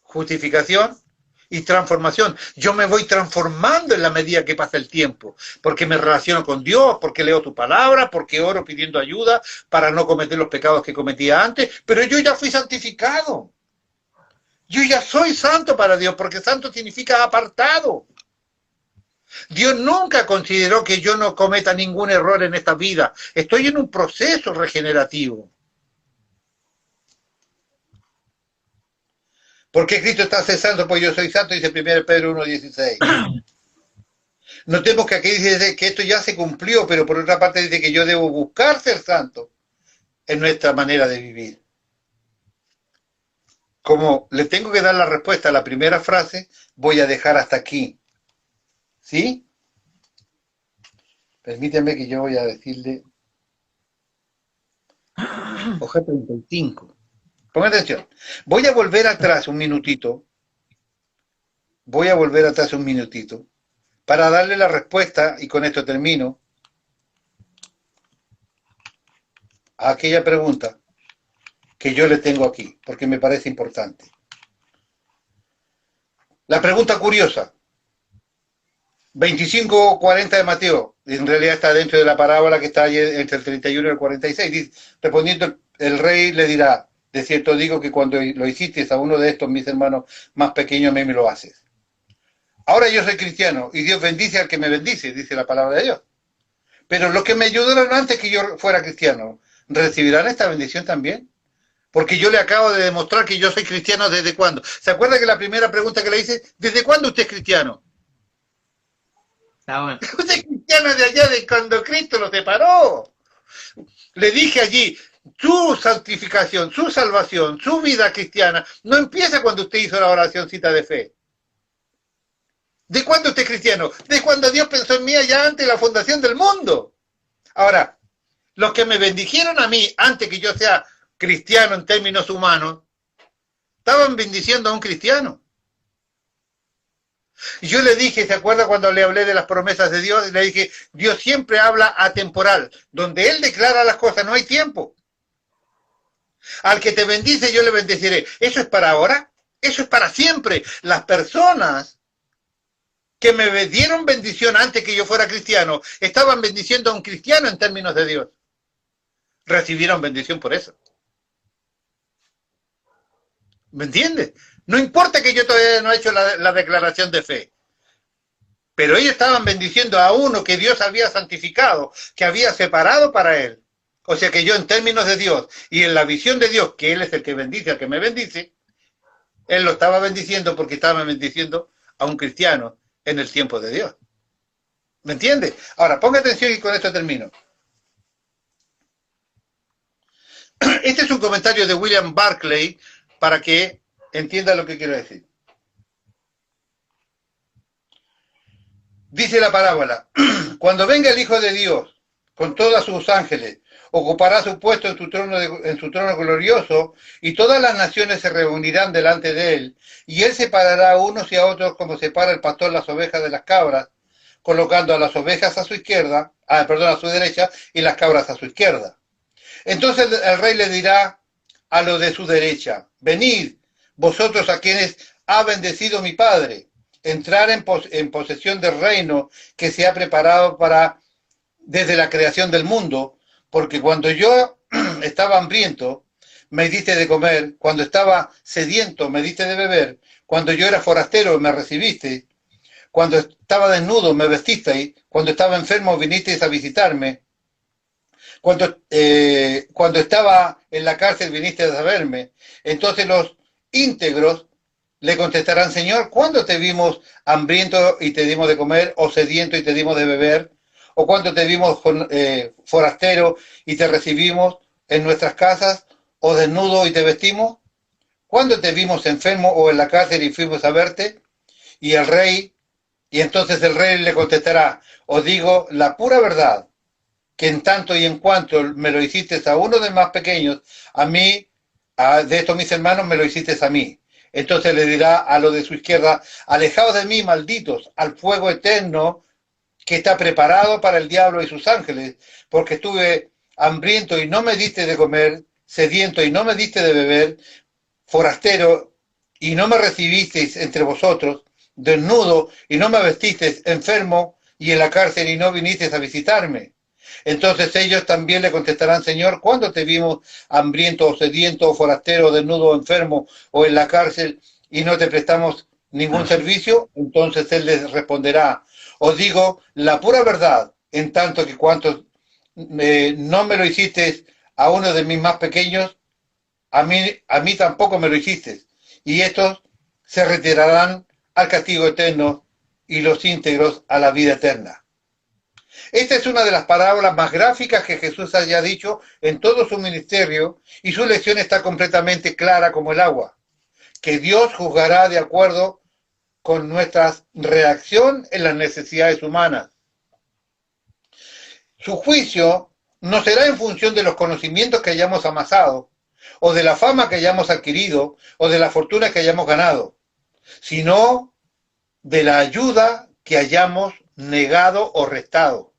justificación y transformación. Yo me voy transformando en la medida que pasa el tiempo, porque me relaciono con Dios, porque leo tu palabra, porque oro pidiendo ayuda para no cometer los pecados que cometía antes, pero yo ya fui santificado. Yo ya soy santo para Dios, porque santo significa apartado. Dios nunca consideró que yo no cometa ningún error en esta vida. Estoy en un proceso regenerativo. ¿Por qué Cristo está santo? Pues yo soy santo, dice 1 Pedro 1:16. Notemos que aquí dice que esto ya se cumplió, pero por otra parte dice que yo debo buscar ser santo en nuestra manera de vivir. Como le tengo que dar la respuesta a la primera frase, voy a dejar hasta aquí. ¿Sí? Permítame que yo voy a decirle... Hoja 35. Pongan atención. Voy a volver atrás un minutito. Voy a volver atrás un minutito para darle la respuesta, y con esto termino, a aquella pregunta que yo le tengo aquí, porque me parece importante. La pregunta curiosa. 25:40 de Mateo, en realidad está dentro de la parábola que está ahí entre el 31 y el 46. Dice, respondiendo el rey le dirá, de cierto digo que cuando lo hiciste a uno de estos mis hermanos más pequeños, a mí me lo haces. Ahora yo soy cristiano y Dios bendice al que me bendice, dice la palabra de Dios. Pero los que me ayudaron antes que yo fuera cristiano, ¿recibirán esta bendición también? Porque yo le acabo de demostrar que yo soy cristiano ¿desde cuándo? ¿Se acuerda que la primera pregunta que le hice, ¿desde cuándo usted es cristiano? Está bueno. Usted es cristiano de allá de cuando Cristo lo separó. Le dije allí, su santificación, su salvación, su vida cristiana, no empieza cuando usted hizo la oracióncita de fe. ¿De cuándo usted es cristiano? De cuando Dios pensó en mí allá antes de la fundación del mundo. Ahora, los que me bendijeron a mí antes que yo sea cristiano en términos humanos, estaban bendiciendo a un cristiano. Y yo le dije, ¿se acuerda cuando le hablé de las promesas de Dios? Le dije, Dios siempre habla atemporal. Donde Él declara las cosas, no hay tiempo. Al que te bendice, yo le bendeciré. ¿Eso es para ahora? Eso es para siempre. Las personas que me dieron bendición antes que yo fuera cristiano, estaban bendiciendo a un cristiano en términos de Dios. Recibieron bendición por eso. ¿Me entiendes? No importa que yo todavía no he hecho la declaración de fe. Pero ellos estaban bendiciendo a uno que Dios había santificado, que había separado para Él. O sea que yo en términos de Dios y en la visión de Dios, que Él es el que bendice al que me bendice, Él lo estaba bendiciendo porque estaba bendiciendo a un cristiano en el tiempo de Dios. ¿Me entiende? Ahora, ponga atención y con esto termino. Este es un comentario de William Barclay para que entienda lo que quiero decir. Dice la parábola, cuando venga el Hijo de Dios con todos sus ángeles, ocupará su puesto en su trono glorioso, y todas las naciones se reunirán delante de él, y él separará a unos y a otros como separa el pastor las ovejas de las cabras, colocando a las ovejas a su izquierda, a su derecha, y las cabras a su izquierda. Entonces el rey le dirá a los de su derecha, venid, vosotros a quienes ha bendecido mi padre, entrar en posesión del reino que se ha preparado para desde la creación del mundo, porque cuando yo estaba hambriento, me diste de comer, cuando estaba sediento, me diste de beber, cuando yo era forastero, me recibiste, cuando estaba desnudo, me vestisteis, cuando estaba enfermo, vinisteis a visitarme, cuando estaba en la cárcel, vinisteis a verme. Entonces los íntegros le contestarán, Señor, ¿cuándo te vimos hambriento y te dimos de comer, o sediento y te dimos de beber? ¿O cuándo te vimos forastero y te recibimos en nuestras casas, o desnudo y te vestimos? ¿Cuándo te vimos enfermo o en la cárcel y fuimos a verte? Y entonces el rey le contestará, os digo la pura verdad, que en tanto y en cuanto me lo hiciste a uno de más pequeños, a mí, de estos mis hermanos, me lo hiciste a mí. Entonces le dirá a los de su izquierda, alejaos de mí, malditos, al fuego eterno que está preparado para el diablo y sus ángeles, porque estuve hambriento y no me diste de comer, sediento y no me diste de beber, forastero y no me recibisteis entre vosotros, desnudo y no me vestisteis, enfermo y en la cárcel y no vinisteis a visitarme. Entonces ellos también le contestarán, Señor, ¿cuándo te vimos hambriento o sediento o forastero, desnudo o enfermo o en la cárcel y no te prestamos ningún servicio? Entonces él les responderá, os digo la pura verdad, en tanto que cuantos no me lo hiciste a uno de mis más pequeños, a mí tampoco me lo hiciste. Y estos se retirarán al castigo eterno y los íntegros a la vida eterna. Esta es una de las parábolas más gráficas que Jesús haya dicho en todo su ministerio, y su lección está completamente clara como el agua, que Dios juzgará de acuerdo con nuestra reacción en las necesidades humanas. Su juicio no será en función de los conocimientos que hayamos amasado, o de la fama que hayamos adquirido, o de la fortuna que hayamos ganado, sino de la ayuda que hayamos negado o restado.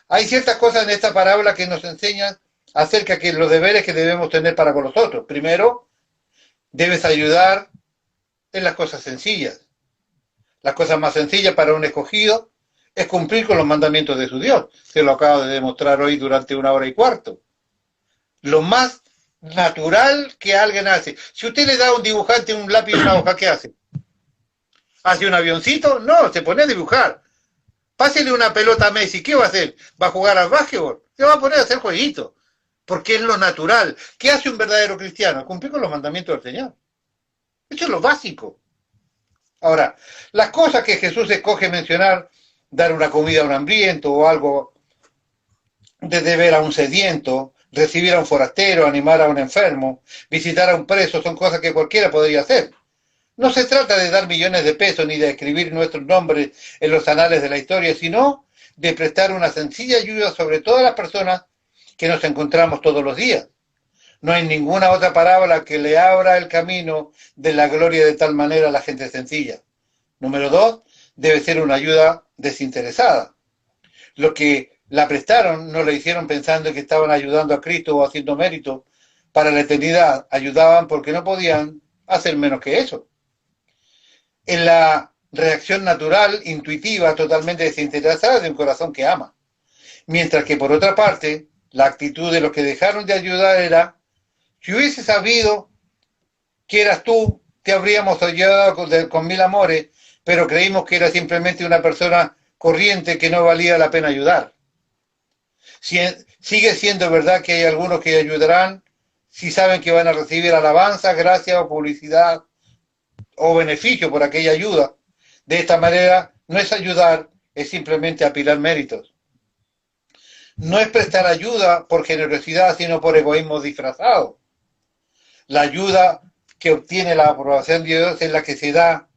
Hay ciertas cosas en esta parábola que nos enseñan acerca de los deberes que debemos tener para con los otros. Primero, debes ayudar en las cosas sencillas. Las cosas más sencillas para un escogido es cumplir con los mandamientos de su Dios. Se lo acabo de demostrar hoy durante 1 hora y cuarto. Lo más natural que alguien hace. Si usted le da a un dibujante un lápiz y una hoja, ¿qué hace? ¿Hace un avioncito? No, se pone a dibujar. Pásele una pelota a Messi, ¿qué va a hacer? ¿Va a jugar al básquetbol? Se va a poner a hacer jueguitos, porque es lo natural. ¿Qué hace un verdadero cristiano? Cumplir con los mandamientos del Señor. Eso es lo básico. Ahora, las cosas que Jesús escoge mencionar, dar una comida a un hambriento o algo de deber a un sediento, recibir a un forastero, animar a un enfermo, visitar a un preso, son cosas que cualquiera podría hacer. No se trata de dar millones de pesos ni de escribir nuestros nombres en los anales de la historia, sino de prestar una sencilla ayuda sobre todas las personas que nos encontramos todos los días. No hay ninguna otra parábola que le abra el camino de la gloria de tal manera a la gente sencilla. Número 2, debe ser una ayuda desinteresada. Los que la prestaron no la hicieron pensando que estaban ayudando a Cristo o haciendo mérito para la eternidad. Ayudaban porque no podían hacer menos que eso. En la reacción natural, intuitiva, totalmente desinteresada de un corazón que ama. Mientras que, por otra parte, la actitud de los que dejaron de ayudar era, si hubiese sabido que eras tú, te habríamos ayudado con mil amores, pero creímos que era simplemente una persona corriente que no valía la pena ayudar. Sigue siendo verdad que hay algunos que ayudarán si saben que van a recibir alabanza, gracia o publicidad o beneficio por aquella ayuda. De esta manera, no es ayudar, es simplemente apilar méritos. No es prestar ayuda por generosidad, sino por egoísmo disfrazado. La ayuda que obtiene la aprobación de Dios es la que se da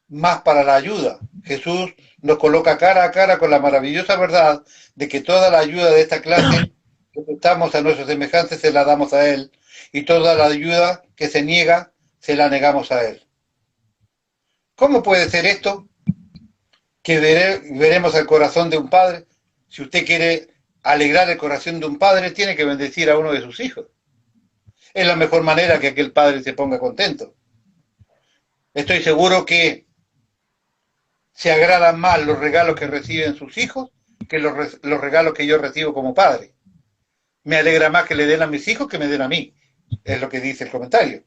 más para la ayuda. Jesús nos coloca cara a cara con la maravillosa verdad de que toda la ayuda de esta clase que prestamos a nuestros semejantes se la damos a Él, y toda la ayuda que se niega se la negamos a Él. ¿Cómo puede ser esto? Que veremos el corazón de un padre. Si usted quiere alegrar el corazón de un padre, tiene que bendecir a uno de sus hijos. Es la mejor manera que aquel padre se ponga contento. Estoy seguro que se agradan más los regalos que reciben sus hijos que los regalos que yo recibo como padre. Me alegra más que le den a mis hijos que me den a mí. Es lo que dice el comentario.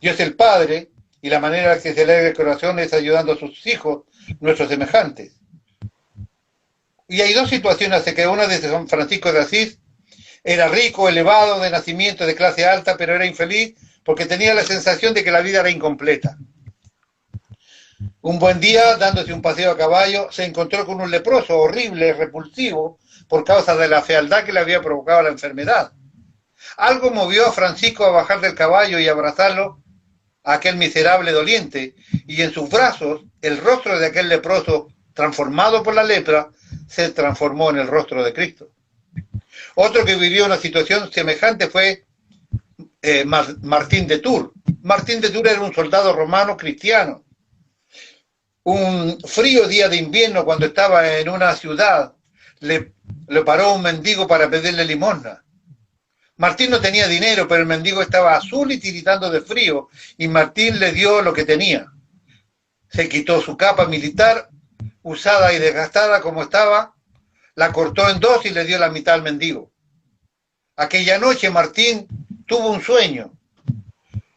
Dios es el Padre y la manera que se alegra el corazón es ayudando a sus hijos, nuestros semejantes. Y hay dos situaciones, hace que una de San Francisco de Asís era rico, elevado, de nacimiento, de clase alta, pero era infeliz porque tenía la sensación de que la vida era incompleta. Un buen día, dándose un paseo a caballo, se encontró con un leproso horrible, repulsivo, por causa de la fealdad que le había provocado la enfermedad. Algo movió a Francisco a bajar del caballo y abrazarlo, a aquel miserable doliente, y en sus brazos el rostro de aquel leproso, transformado por la lepra, se transformó en el rostro de Cristo. Otro que vivió una situación semejante fue Martín de Tours. Martín de Tours era un soldado romano cristiano. Un frío día de invierno, cuando estaba en una ciudad, le paró un mendigo para pedirle limosna. Martín no tenía dinero, pero el mendigo estaba azul y tiritando de frío, y Martín le dio lo que tenía. Se quitó su capa militar, usada y desgastada como estaba, la cortó en dos y le dio la mitad al mendigo. Aquella noche Martín tuvo un sueño.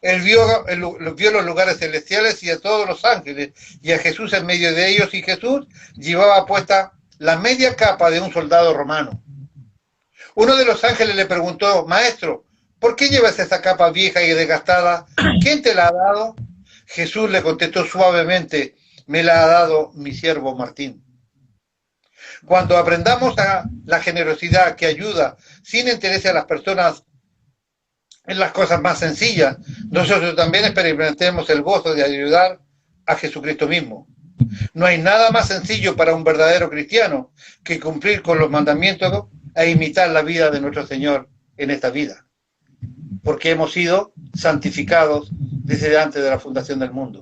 Él vio los lugares celestiales y a todos los ángeles, y a Jesús en medio de ellos, y Jesús llevaba puesta la media capa de un soldado romano. Uno de los ángeles le preguntó: Maestro, ¿por qué llevas esa capa vieja y desgastada? ¿Quién te la ha dado? Jesús le contestó suavemente: me la ha dado mi siervo Martín. Cuando aprendamos a la generosidad que ayuda sin interés a las personas en las cosas más sencillas, nosotros también experimentemos el gozo de ayudar a Jesucristo mismo. No hay nada más sencillo para un verdadero cristiano que cumplir con los mandamientos e imitar la vida de nuestro Señor en esta vida, porque hemos sido santificados desde antes de la fundación del mundo.